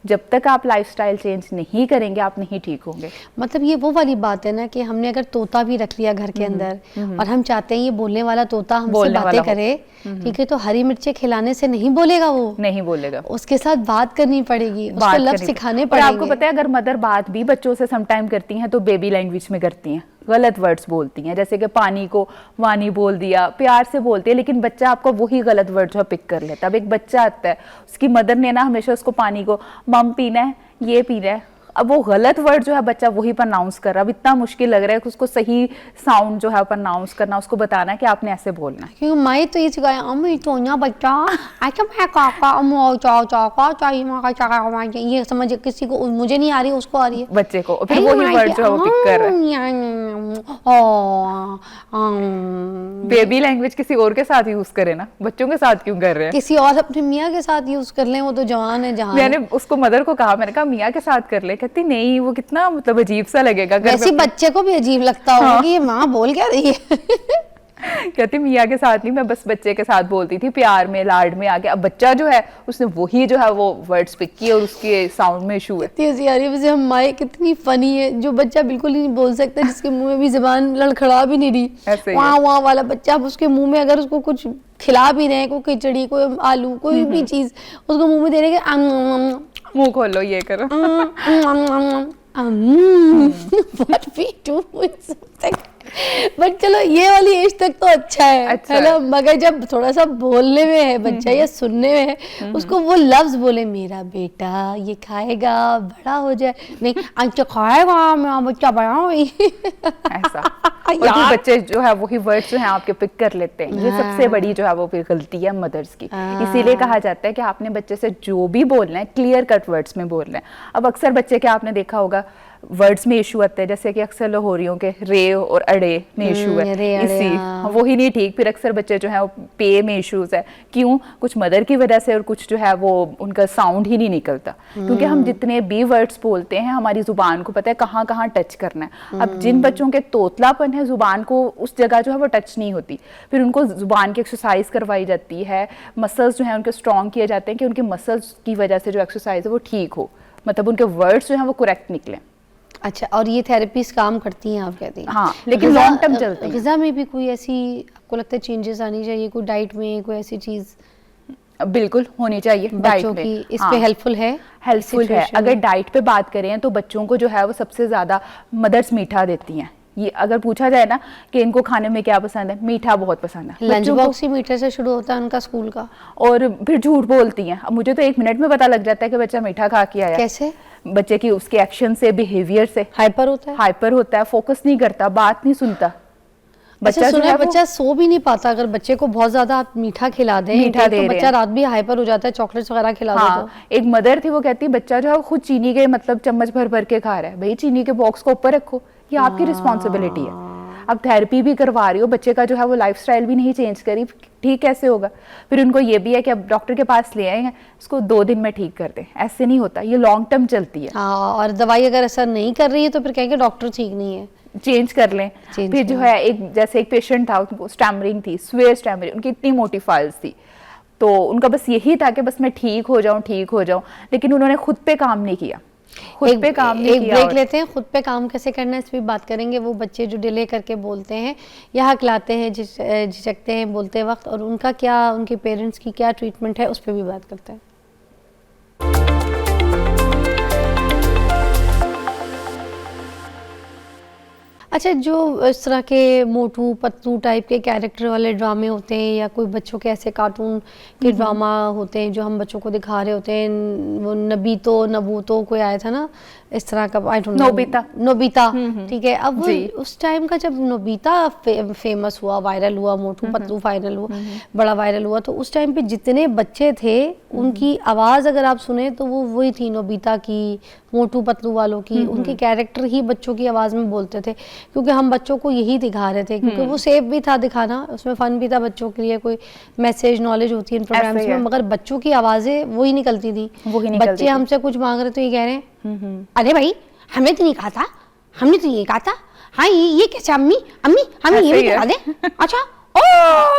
जब तक आप लाइफस्टाइल चेंज नहीं करेंगे आप नहीं ठीक होंगे। मतलब ये वो वाली बात है ना कि हमने अगर तोता भी रख लिया घर के अंदर और हम चाहते हैं ये बोलने वाला तोता हमसे बातें करे, ठीक है, तो हरी मिर्चें खिलाने से नहीं बोलेगा, वो नहीं बोलेगा, उसके साथ बात करनी पड़ेगी, उसको लफ्ज़ सिखाने पड़ेंगे। और आपको पता है अगर मदर बात भी बच्चों से समटाइम करती हैं तो बेबी लैंग्वेज में करती हैं, गलत वर्ड्स बोलती हैं, जैसे कि पानी को वानी बोल दिया, प्यार से बोलती है, लेकिन बच्चा आपको वही गलत वर्ड जो है पिक कर लेता है। अब एक बच्चा आता है, उसकी मदर ने ना हमेशा उसको पानी को मम पीना है, ये पीना है, अब वो गलत वर्ड जो है बच्चा वही प्रोनाउंस कर रहा है। अब इतना मुश्किल लग रहा है कि उसको सही साउंड जो है प्रोनाउंस करना, उसको बताना है कि आपने ऐसे बोलना है। क्योंकि मैं तो ये सिखाया अम्मी तो ना बच्चा अच्छा मैं काका अम्मो चाओ चाओ का चाहिए मां का चाका, ये समझ किसी को, मुझे नहीं आ रही उसको आ रही है बच्चे को, फिर वही वर्ड जो है वो पिक कर रहा है। बेबी लैंग्वेज किसी और के साथ यूज करे ना, बच्चों के साथ क्यों कर रहे हैं? किसी और अपने मियाँ के साथ यूज कर लें, वो तो जवान है जहां। मैंने उसको मदर को कहा, मैंने कहा मियाँ के साथ कर ले, कहती नहीं वो कितना मतलब अजीब सा लगेगा। वैसे बच्चे को भी अजीब लगता होगा कि ये माँ बोल क्या रही है। कहती मियाँ के साथ नहीं, मैं बस बच्चे के साथ बोलती थी, प्यार में लाड में आके। अब बच्चा जो है उसने वही जो है वो वर्ड्स पिक किए और उसके साउंड में इशू है। कितनी हंसी आ रही है वैसे, हम माए कितनी फनी है, जो बच्चा बिल्कुल ही नहीं बोल सकता, जिसके मुंह में भी जुबान लड़खड़ा भी नहीं रही, वहाँ वहाँ वाला बच्चा, अब उसके मुंह में अगर उसको कुछ खिला भी रहे, कोई खिचड़ी, कोई आलू, कोई भी चीज उसको मुंह में देने के मुंह खोलो ये करो। What we do is something. But चलो ये वाली एज तक तो अच्छा है ना, मगर जब थोड़ा सा बोलने में है बच्चा या सुनने में है, उसको वो लफ्ज बोले मेरा बेटा ये खाएगा बड़ा हो जाए, नहीं अच्छा खाएगा मेरा बच्चा बड़ा हो ऐसा। और जो बच्चे जो है वही वर्ड्स जो है आपके पिक कर लेते हैं, ये सबसे बड़ी जो है वो गलती है मदर्स की। इसीलिए कहा जाता है कि आपने बच्चे से जो भी बोलना है क्लियर कट वर्ड्स में बोलना है। अब अक्सर बच्चे के आपने देखा होगा वर्ड्स में इशू आते हैं, जैसे कि अक्सर लाहौरियों के रे और अड़े में इशू है, इसी वो ही नहीं ठीक। फिर अक्सर बच्चे जो है वो पे में इश्यूज है, क्यों? कुछ मदर की वजह से, और कुछ जो है वो उनका साउंड ही नहीं निकलता, क्योंकि हम जितने भी वर्ड्स बोलते हैं हमारी जुबान को पता है कहाँ कहाँ टच करना है। अब जिन बच्चों के तोतलापन है, जुबान को उस जगह जो है वो टच नहीं होती, फिर उनको जुबान की एक्सरसाइज करवाई जाती है, मसल्स जो है उनके स्ट्रॉन्ग किए जाते हैं कि उनके मसल्स की वजह से जो एक्सरसाइज है वो ठीक हो, मतलब उनके वर्ड्स जो है वो करेक्ट निकले। अच्छा, और ये थेरेपीज काम करती हैं आप कहती हैं? हाँ, लेकिन लॉन्ग टर्म चलती है। ग़िज़ा में भी कोई ऐसी आपको लगता है चेंजेस आनी चाहिए, कोई डाइट में कोई ऐसी चीज बिल्कुल होनी चाहिए बच्चों की, इस पे हेल्पफुल है? हेल्पफुल है। अगर डाइट पे बात करें तो बच्चों को जो है वो सबसे ज्यादा मदर्स मीठा देती हैं। ये अगर पूछा जाए ना कि इनको खाने में क्या पसंद है, मीठा बहुत पसंद है। लंच बॉक्स ही मीठे से शुरू होता है उनका स्कूल का, और फिर झूठ बोलती हैं। अब मुझे तो 1 मिनट में पता लग जाता है कि बच्चा मीठा खा के आया। कैसे? बच्चे की उसके एक्शन से, बिहेवियर से। हाइपर होता है? हाइपर होता है, फोकस नहीं करता, बात नहीं सुनता। बच्चा सुना है बच्चा सो भी नहीं पाता अगर बच्चे को बहुत ज्यादा आप मीठा खिला दें, मीठा दे तो बच्चा रात भी हाइपर हो जाता है, चॉकलेट्स वगैरह खिला दो तो। एक मदर थी, वो कहती है बच्चा जो है खुद चीनी के मतलब चम्मच भर भर के खा रहा है। भाई चीनी के बॉक्स को ऊपर रखो, ये आपकी रिस्पॉन्सिबिलिटी है। अब थेरेपी भी करवा रही हो, बच्चे का जो है वो लाइफस्टाइल भी नहीं चेंज करी, ठीक कैसे होगा? फिर उनको ये भी है कि अब डॉक्टर के पास ले आएंगे, इसको 2 दिन में ठीक कर दें, ऐसे नहीं होता, ये लॉन्ग टर्म चलती है। और दवाई अगर असर नहीं कर रही है तो फिर कहेंगे डॉक्टर ठीक नहीं है, चेंज कर लें। फिर जो है एक जैसे एक पेशेंट था, उनको स्टैमरिंग थी, स्वेयर स्टैमरिंग, उनकी इतनी मोटी फाइल्स थी, तो उनका बस यही था कि बस मैं ठीक हो जाऊं, लेकिन उन्होंने खुद पे काम नहीं किया। एक ब्रेक लेते हैं, खुद पे काम कैसे करना है इस पे बात करेंगे। वो बच्चे जो डिले करके बोलते हैं या हकलाते हैं, झिझकते हैं बोलते वक्त, और उनका क्या, उनके पेरेंट्स की क्या ट्रीटमेंट है, उस पर भी बात करते हैं। अच्छा, जो इस तरह के मोटू पतलू टाइप के कैरेक्टर वाले ड्रामे होते हैं, या कोई बच्चों के ऐसे कार्टून के ड्रामा होते हैं जो हम बच्चों को दिखा रहे होते हैं, वो नबूतो कोई आया था ना इस तरह का, आई डोंट नो, नोबिता, ठीक है। अब उस टाइम का जब नोबिता फेमस हुआ, वायरल हुआ, मोटू पतलू वायरल हुआ, बड़ा वायरल हुआ, तो उस टाइम पे जितने बच्चे थे उनकी आवाज़ अगर आप सुने तो वो वही थी, नोबिता की, मोटू पतलू वालों की, उनके कैरेक्टर ही बच्चों की आवाज़ में बोलते थे, क्योंकि हम बच्चों को यही दिखा रहे थे, क्योंकि वो सेफ भी था दिखाना, उसमें फन भी था बच्चों के लिए, कोई मैसेज नॉलेज होती है इन प्रोग्राम्स में, मगर बच्चों की आवाज़ें वही निकलती थी। बच्चे हमसे कुछ मांग रहे तो ये कह रहे हैं अरे भाई हमने तो नहीं कहा था, हमने तो ये कहा था, हाँ ये कैसे अम्मी हमें ये भी करा दे, अच्छा ओ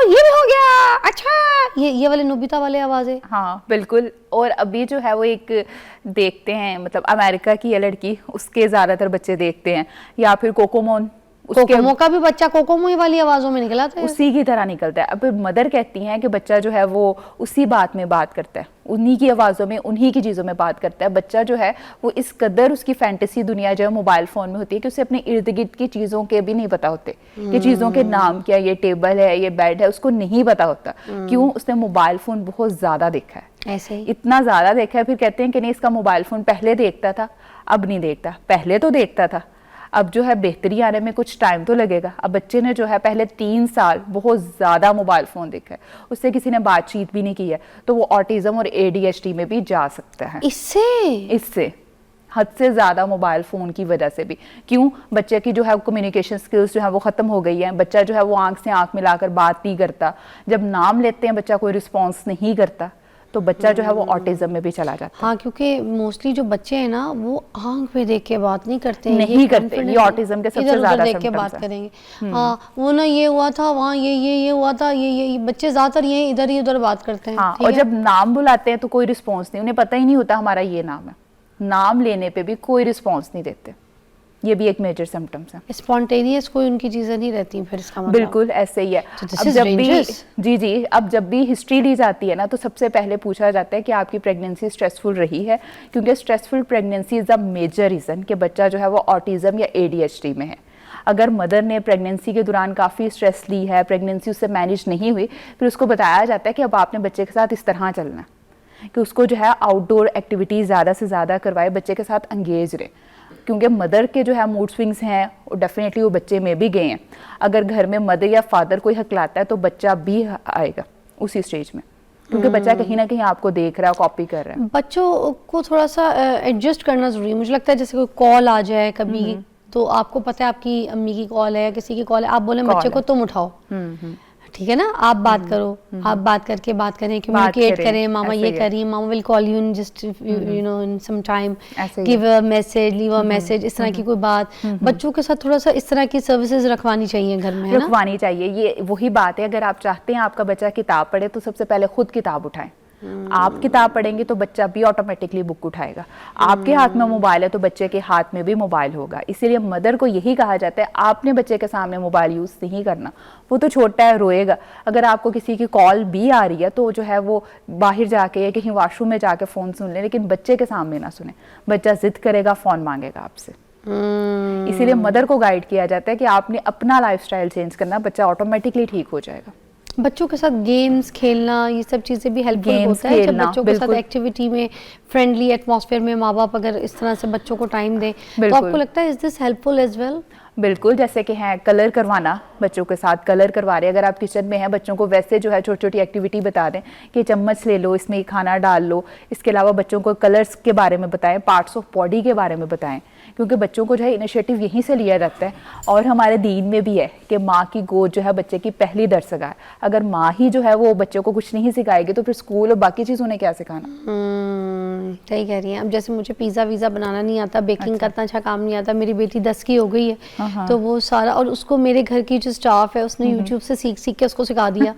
ये भी हो गया, अच्छा ये वाले नोबिता वाले आवाजें। हाँ बिल्कुल। और अभी जो है वो एक देखते हैं, मतलब अमेरिका की ये लड़की, उसके ज्यादातर बच्चे देखते हैं, या फिर कोकोमोन, कोकोमो का भी बच्चा कोकोमो ही वाली आवाजों में निकला था, उसी की तरह निकलता है। अब मदर कहती हैं कि बच्चा जो है वो उसी बात में बात करता है, उन्हीं की आवाज़ों में, उन्हीं की चीज़ों में बात करता है। बच्चा जो है वो इस कदर उसकी फैंटेसी दुनिया जो है मोबाइल फ़ोन में होती है कि उसे अपने इर्द गिर्द की चीज़ों के भी नहीं पता होते कि चीज़ों के नाम क्या, ये टेबल है, ये बेड है, उसको नहीं पता होता। क्यों? उसने मोबाइल फ़ोन बहुत ज़्यादा देखा है, ऐसे ही इतना ज़्यादा देखा है। फिर कहते हैं कि नहीं, इसका मोबाइल फ़ोन पहले देखता था, अब नहीं देखता। पहले तो देखता था, अब जो है बेहतरी आने में कुछ टाइम तो लगेगा। अब बच्चे ने जो है पहले 3 साल बहुत ज़्यादा मोबाइल फ़ोन देखा है, उससे किसी ने बातचीत भी नहीं की है, तो वो ऑटिज़म और ADHD में भी जा सकता है इससे हद से ज़्यादा मोबाइल फ़ोन की वजह से भी। क्यों? बच्चे की जो है कम्युनिकेशन स्किल्स जो है वो ख़त्म हो गई है। बच्चा जो है वो आंख से आंख मिलाकर बात नहीं करता, जब नाम लेते हैं बच्चा कोई रिस्पॉन्स नहीं करता, तो बच्चा जो है वो ऑटिज्म में भी चला जाता है। हाँ, क्योंकि मोस्टली जो बच्चे हैं ना वो आंख पे देख के बात नहीं करते हैं, नहीं करते। ये ऑटिज्म के सबसे ज्यादा देख के बात करेंगे। हाँ, वो ना ये हुआ था, वहाँ ये हुआ था, ये बच्चे ज्यादातर ये इधर ही उधर बात करते हैं। हाँ, और जब नाम बुलाते हैं तो कोई रिस्पॉन्स नहीं, उन्हें पता ही नहीं होता हमारा ये नाम है। नाम लेने पे भी कोई रिस्पॉन्स नहीं देते, ये भी एक मेजर सिम्टम्स है। स्पॉन्टेनियस कोई उनकी चीजें नहीं रहती फिर इसका मतलब। बिल्कुल ऐसे ही है। अब जब भी अब जब भी हिस्ट्री ली जाती है ना, तो सबसे पहले पूछा जाता है कि आपकी प्रेगनेंसी स्ट्रेसफुल रही है, क्योंकि stressful pregnancy is a major reason कि बच्चा जो है वो ऑटिज्म या ADHD में है। अगर मदर ने प्रेगनेंसी के दौरान काफ़ी स्ट्रेस ली है, प्रेगनेंसी उससे मैनेज नहीं हुई, फिर उसको बताया जाता है कि अब आपने बच्चे के साथ इस तरह चलना है कि उसको जो है आउटडोर एक्टिविटीज़ ज़्यादा से ज़्यादा करवाए, बच्चे के साथ एंगेज रहे। क्योंकि मदर के जो है मूड स्विंग्स हैं वो डेफिनेटली वो बच्चे में भी गए हैं। अगर घर में मदर या फादर कोई हकलाता है तो बच्चा भी आएगा उसी स्टेज में, क्योंकि बच्चा कहीं ना कहीं आपको देख रहा है, कॉपी कर रहा है। बच्चों को थोड़ा सा एडजस्ट करना जरूरी है। मुझे लगता है जैसे कोई कॉल आ जाए कभी, तो आपको पता है आपकी अम्मी की कॉल है या किसी की कॉल है, आप बोले बच्चे को तुम उठाओ, ठीक है ना, आप बात करो, आप बात करके बात करें, कम्युनिकेट करें, मामा ये करिए, मामा will call you in just you know in some time, give a message, leave a message, इस तरह की कोई बात। बच्चों के साथ थोड़ा सा इस तरह की सर्विसेज रखवानी चाहिए घर में, है ना? रखवानी चाहिए। ये वही बात है, अगर आप चाहते हैं आपका बच्चा किताब पढ़े तो सबसे पहले खुद किताब उठाएं। आप किताब पढ़ेंगे तो बच्चा भी ऑटोमेटिकली बुक उठाएगा। आपके हाथ में मोबाइल है तो बच्चे के हाथ में भी मोबाइल होगा। इसीलिए मदर को यही कहा जाता है, आपने बच्चे के सामने मोबाइल यूज़ नहीं करना। वो तो छोटा है, रोएगा। अगर आपको किसी की कॉल भी आ रही है तो जो है वो बाहर जाके या कहीं वॉशरूम में जाके फ़ोन सुन ले, लेकिन बच्चे के सामने ना सुने। बच्चा जिद करेगा, फ़ोन मांगेगा आपसे। इसीलिए मदर को गाइड किया जाता है कि आपने अपना लाइफस्टाइल चेंज करना, बच्चा ऑटोमेटिकली ठीक हो जाएगा। बच्चों के साथ गेम्स खेलना, ये सब चीज़ें भी हेल्पफुल होता है जब बच्चों के साथ एक्टिविटी में, फ्रेंडली एटमॉस्फेयर में माँ बाप अगर इस तरह से बच्चों को टाइम दें, तो आपको लगता है is this helpful as well? बिल्कुल, जैसे कि हैं कलर करवाना, बच्चों के साथ कलर करवा रहे हैं। अगर आप किचन में हैं, बच्चों को वैसे जो है छोटी छोटी एक्टिविटी बता दें कि चम्मच ले लो, इसमें खाना डाल लो। इसके अलावा बच्चों को कलर्स के बारे में बताएं, पार्ट्स ऑफ बॉडी के बारे में बताएं, क्योंकि बच्चों को जो है इनिशिएटिव यहीं से लिया जाता है। और हमारे दीन में भी है कि माँ की गोद जो है बच्चे की पहली दरसगाह है। अगर माँ ही जो है वो बच्चों को कुछ नहीं सिखाएगी तो फिर स्कूल और बाकी चीज़ उन्हें क्या सिखाना। सही कह रही हैं। अब जैसे मुझे पिज़्ज़ा वीज़ा बनाना नहीं आता, बेकिंग का इतना अच्छा काम नहीं आता। मेरी बेटी 10 की हो गई है, तो वो सारा, और उसको मेरे घर की जो स्टाफ है उसने यूट्यूब से सीख के उसको सिखा दिया।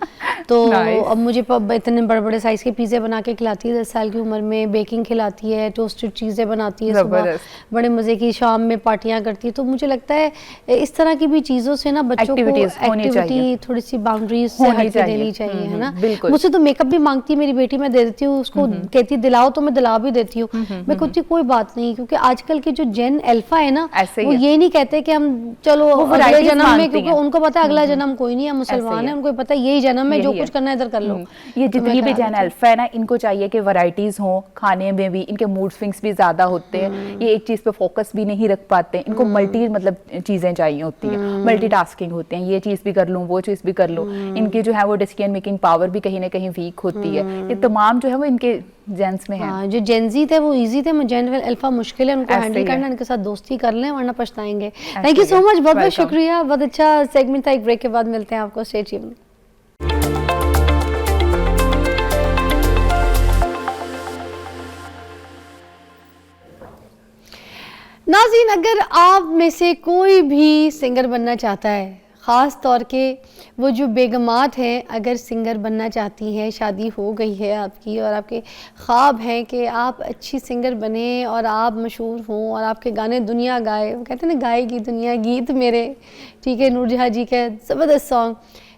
तो अब मुझे इतने बड़े बड़े साइज़ के पिज़्ज़े बना के खिलाती है 10 साल की उम्र में, बेकिंग खिलाती है, टोस्टेड चीज़ें बनाती है, सुबह बड़े मज़े की, शाम में पार्टियां करती है। तो मुझे लगता है इस तरह की भी चीज़ों से ना बच्चों को एक्टिविटी थोड़ी सी बाउंड्रीज से हट के देनी चाहिए, है ना? मुझसे तो मेकअप भी मांगती है मेरी बेटी, मैं दे देती हूँ उसको, कहती दिलाओ तो मैं दिला भी देती हूँ। मैं कहती कोई बात नहीं, क्योंकि आजकल की जो जेन अल्फा है ना, वो ये नहीं कहते कि हम चलो अगले जन्म में, क्योंकि उनको पता है अगला जन्म कोई नहीं है, मुसलमान है, उनको पता है यही जन्म है, जो कुछ करना है इधर कर लो। ये जितनी भी जेन अल्फा है ना, इनको चाहिए कि वैरायटीज हो खाने में भी, इनके मूड स्विंग्स भी ज्यादा होते हैं, ये एक चीज पे फोकस भी नहीं रख पाते, इनको मल्टी मतलब चीजें चाहिए होती हैं, मल्टीटास्किंग होते हैं, ये चीज भी कर लूं, वो चीज भी कर लूं। इनकी जो है वो डिसीजन मेकिंग पावर भी कहीं ना कहीं वीक होती है। ये तमाम जो है वो इनके जेंस में है। जो जेंजी थे वो इजी थे, जेन अल्फा मुश्किल है, उनको हैंडल करना, इनके साथ दोस्ती कर लें वरना पछताएंगे। थैंक यू सो मच, बहुत बहुत शुक्रिया, बहुत अच्छा सेगमेंट था। एक ब्रेक के बाद मिलते हैं आपको, स्टे ट्यून्ड। नाज़रीन, अगर आप में से कोई भी सिंगर बनना चाहता है, ख़ास तौर के वो जो बेगमात हैं, अगर सिंगर बनना चाहती हैं, शादी हो गई है आपकी और आपके ख्वाब हैं कि आप अच्छी सिंगर बने और आप मशहूर हों और आपके गाने दुनिया गाए, वो कहते हैं ना गाएगी दुनिया गीत मेरे, ठीक है, नूरजहाँ जी का ज़बरदस्त सॉन्ग।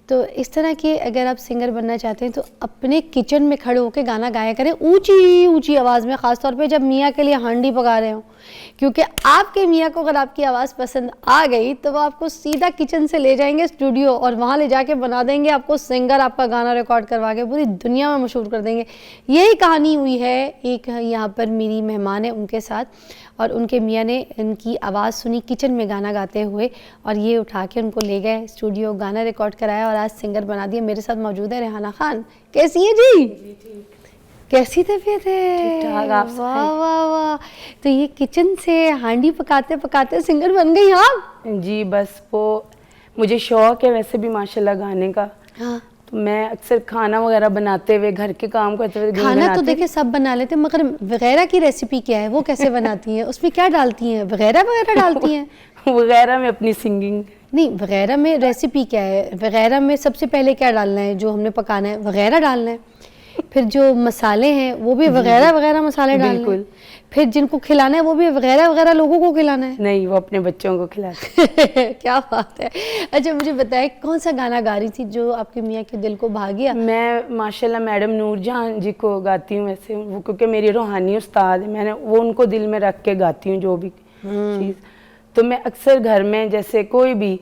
तो इस तरह के अगर आप सिंगर बनना चाहते हैं तो अपने किचन में खड़े होकर गाना गाया करें ऊंची ऊंची आवाज़ में, ख़ास तौर पे जब मियाँ के लिए हांडी पका रहे हो, क्योंकि आपके मियाँ को अगर आपकी आवाज़ पसंद आ गई तो वो आपको सीधा किचन से ले जाएंगे स्टूडियो और वहाँ ले जाके बना देंगे आपको सिंगर, आपका गाना रिकॉर्ड करवा के पूरी दुनिया में मशहूर कर देंगे। यही कहानी हुई है एक यहाँ पर मेरी मेहमान है उनके साथ, और उनके मियाँ ने इनकी आवाज़ सुनी किचन में गाना गाते हुए और ये उठा के उनको ले गए स्टूडियो, गाना रिकॉर्ड कराया और आज सिंगर बना दिया। मेरे साथ मौजूद है रेहाना खान। कैसी है जी? कैसी तबीयत है? ठीक-ठाक, आप वाह वाह वाह। तो ये किचन से हांडी पकाते पकाते सिंगर बन गई आप? जी बस वो मुझे शौक है वैसे भी माशाल्लाह गाने का। हाँ। तो मैं अक्सर खाना वगैरह बनाते हुए, घर के काम करते हुए खाना तो देखिए सब बना लेते हैं, मगर वगैरह की रेसिपी क्या है, वो कैसे बनाती हैं, उसमें क्या डालती हैं? वगैरह वगैरह डालती हैं? वगैरह में अपनी सिंगिंग। नहीं, वगैरह में रेसिपी क्या है? वगैरह में सबसे पहले क्या डालना है जो हमने पकाना है? वगैरह डालना है। फिर जो मसाले हैं वो भी वगैरह वगैरह मसाले डालने हैं। बिल्कुल। फिर जिनको खिलाना है वो भी वगैरह वगैरह लोगों को खिलाना है। नहीं, वो अपने बच्चों को खिलाते। क्या बात है। अच्छा मुझे बताएं कौन सा गाना गा रही थी जो आपके मियाँ के दिल को भा गया? मैं माशाल्लाह मैडम नूरजहाँ जी को गाती हूँ वैसे, वो क्योंकि मेरी रूहानी उस्ताद है, मैंने वो उनको दिल में रख के गाती हूँ जो भी चीज़। तो मैं अक्सर घर में जैसे कोई भी,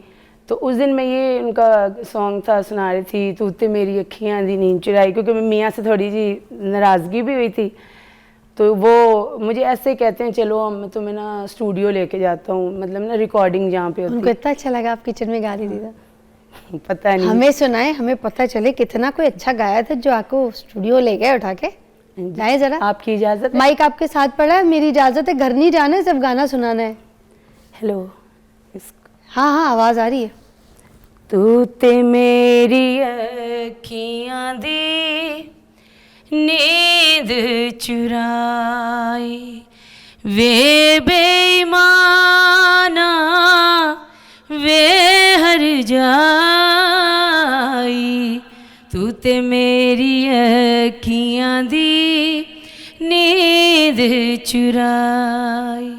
तो उस दिन मैं ये उनका सॉन्ग था सुना रही थी, तू ते मेरी अखियाँ दी नींद चुराई, क्योंकि मैं मियाँ से थोड़ी जी नाराज़गी भी हुई थी। तो वो मुझे ऐसे कहते हैं चलो हम तुम्हें ना स्टूडियो लेके जाता हूँ, मतलब ना रिकॉर्डिंग जहाँ पे होती उनको इतना अच्छा लगा आप किचन में गा रही थी तो? है। पता नहीं। हमें सुनाए, हमें पता चले कितना कोई अच्छा गाया था जो आपको स्टूडियो ले गए उठा के। गाए जरा। आपकी इजाज़त है? माइक आपके साथ पड़ा है, मेरी इजाज़त है, घर नहीं जाना है, सिर्फ गाना सुनाना है। हेलो। हाँ हाँ आवाज़ आ रही है। तू ते मेरी अखियाँ दी नींद चुराई, वे बेईमाना वे हर जाई, तू ते मेरी अखियाँ दी नींद चुराई।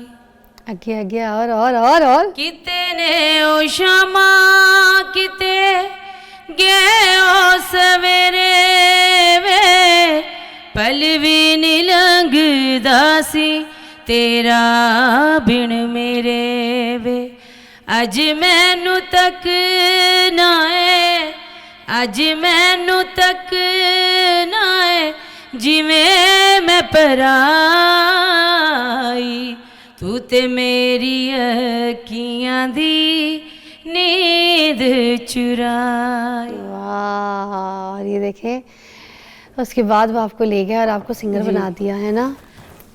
आगे आगे और कितने ओ शमा किते गए ओ सवेरे वे, पल भी नी लंघदा सी तेरा बिन मेरे वे, अज मैनू तक ना है, अज मैनू तक ना है, जिवें मैं पराई, तू ते मेरी अखियाँ दी नींद चुराई। वाह। और ये देखें उसके बाद वो आपको ले गया और आपको सिंगर बना दिया है ना।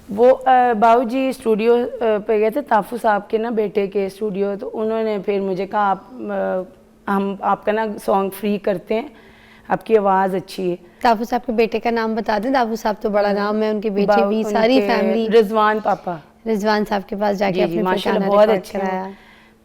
वो बाबूजी स्टूडियो पे गए थे, ताफू साहब के ना बेटे के स्टूडियो, तो उन्होंने फिर मुझे कहा आप हम आपका ना सॉन्ग फ्री करते हैं, आपकी आवाज़ अच्छी है। ताफू साहब के बेटे का नाम बता दें। ताफू साहब तो बड़ा नाम है, उनके बेटे भी, सारी फैमिली। रिजवान पापा, रिजवान साहब के पास जाके अपने माशाल्लाह बहुत अच्छा कराया।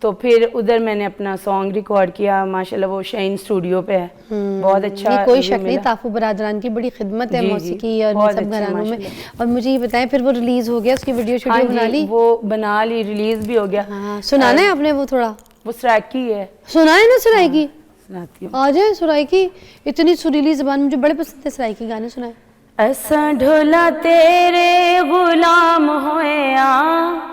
तो फिर उधर मैंने अपना सॉन्ग रिकॉर्ड किया, माशाल्लाह वो शाइन स्टूडियो पे है, बहुत अच्छा। नहीं कोई शक नहीं, ताफू बरादरान की बड़ी खिदमत है मौसीकी और सब घरानों में। और मुझे ये बताएं फिर वो रिलीज हो गया, उसकी वीडियो शूटिंग बना ली? वो बना ली, रिलीज भी हो गया। हाँ, सुनाना है आपने वो थोड़ा? वो सराकी है। सुनाए ना सराइकी? सुनाती हूँ। आ जाए सराइकी, इतनी सुरीली ज़बान, मुझे बड़े पसंद है सराइकी गाने, सुनाए। असा ढोला तेरे गुलाम होया,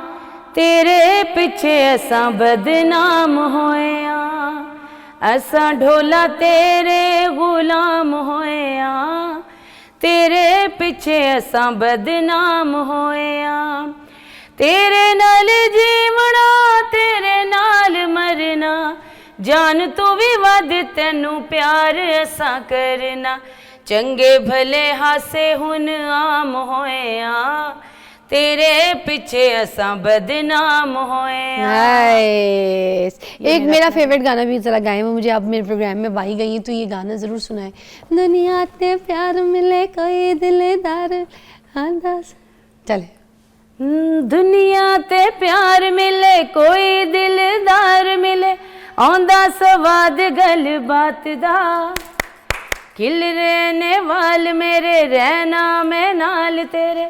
तेरे पिछे असा बदनाम होया, असा ढोला तेरे गुलाम होया, तेरे पिछे असा बदनाम होया, तेरे नाल जीवना तेरे नाल मरना, जान तो भी वध तैनू प्यार असा करना, चंगे भले हासे हुन आम होया, तेरे पीछे असा बदनाम होया। नाइस। एक मेरा फेवरेट गाना भी जरा गाएं, वो मुझे आप मेरे प्रोग्राम में बाई गई तो ये गाना जरूर सुनाएं। दुनिया ते प्यार मिले कोई दिलदार, हाँ दस चले। दुनिया ते प्यार मिले कोई दिलदार मिले, आंदा स्वाद गल बात दा खिल रहने वाल मेरे रहना मैं नाल तेरे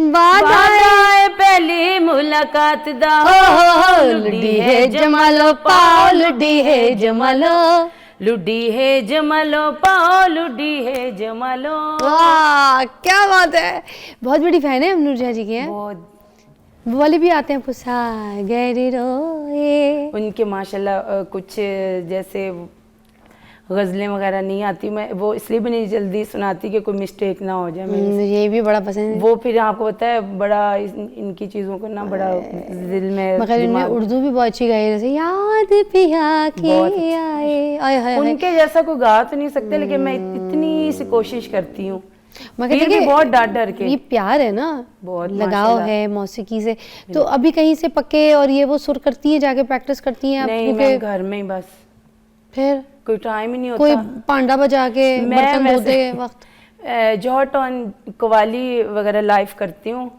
वादा है पहली मुलाकात दा लुड्डी है जमालो पाओ लुड्डी है जमालो लुड्डी है जमालो पाओ लुड्डी है जमालो। वाह क्या बात है, बहुत बड़ी फैन है हम नूरजहां जी की हैं। बहुत वो वाले भी आते हैं पुसा गहरी रोए। उनके माशाल्लाह कुछ जैसे गज़लें वगैरह नहीं आती, मैं वो इसलिए भी नहीं जल्दी सुनाती कि कोई मिस्टेक ना हो जाए मेरे से। ये भी बड़ा पसंद है। वो फिर आपको पता है बड़ा इनकी चीज़ों को ना बड़ा दिल में मगर इनने उर्दू भी बहुत अच्छी गाई, जैसे याद पिया के आए आए हाय। उनके जैसा कोई गा तो नहीं सकते, लेकिन मैं इतनी सी कोशिश करती हूँ। मगर फिर भी बहुत डर डर के ये प्यार है ना, बहुत लगाव है मौसीकी से। तो अभी कहीं से पक्के और ये वो सुर करती है, जाके प्रैक्टिस करती हैं आप? नहीं, मैं घर में ही बस, फिर कोई टाइम ही नहीं होता। कोई पांडा बजा के बर्तन धोते वक्त? जॉट ऑन कवाली वगैरह लाइव करती हूँ,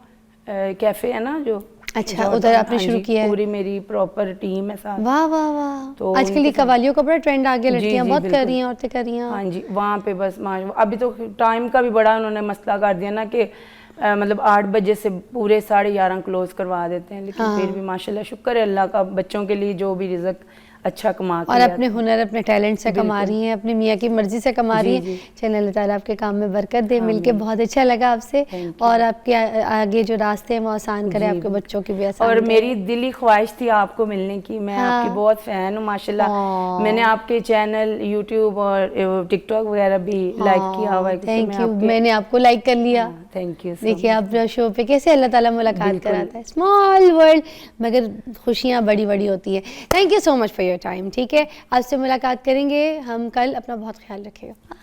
कैफे है ना जो। अच्छा, उधर आपने हाँ शुरू जी, किया है? पूरी मेरी प्रॉपर टीम है साथ। वाह वाह वाह। तो आजकल ये कवालियों का बड़ा ट्रेंड आ गया, जी, लड़कियां जी, बहुत कर बिल्कुल। रही हैं, औरतें कर रही हैं। हाँ जी, वहाँ पे बस अभी तो टाइम का भी बड़ा उन्होंने मसला कर दिया ना कि मतलब 8 बजे से पूरे 11:30 क्लोज करवा देते हैं, लेकिन फिर भी माशाल्लाह शुक्र है अल्लाह का, बच्चों के लिए जो भी रिज़्क अच्छा कमा के और अपने हुनर अपने टैलेंट से कमा रही हैं, अपनी मियाँ की मर्जी से कमा रही हैं। चैनल अल्लाह ताला आपके काम में बरकत दे। मिलके बहुत अच्छा लगा आपसे, और आपके आगे जो रास्ते हैं वो आसान करे, आपके बच्चों की भी आसान और करे। मेरी दिली ख्वाहिश थी आपको मिलने की, मैं आपकी बहुत फ़ैन हूँ माशाल्लाह। मैंने आपके चैनल यूट्यूब और टिकटॉक वगैरह भी लाइक किया हुआ है। थैंक यू, मैंने आपको लाइक कर लिया। Thank you. देखिए आप शो पे कैसे अल्लाह ताला मुलाकात कराता है, स्मॉल वर्ल्ड मगर खुशियाँ बड़ी बड़ी होती है। Thank you so much for your time. ठीक है, आपसे मुलाकात करेंगे हम कल, अपना बहुत ख्याल रखिएगा।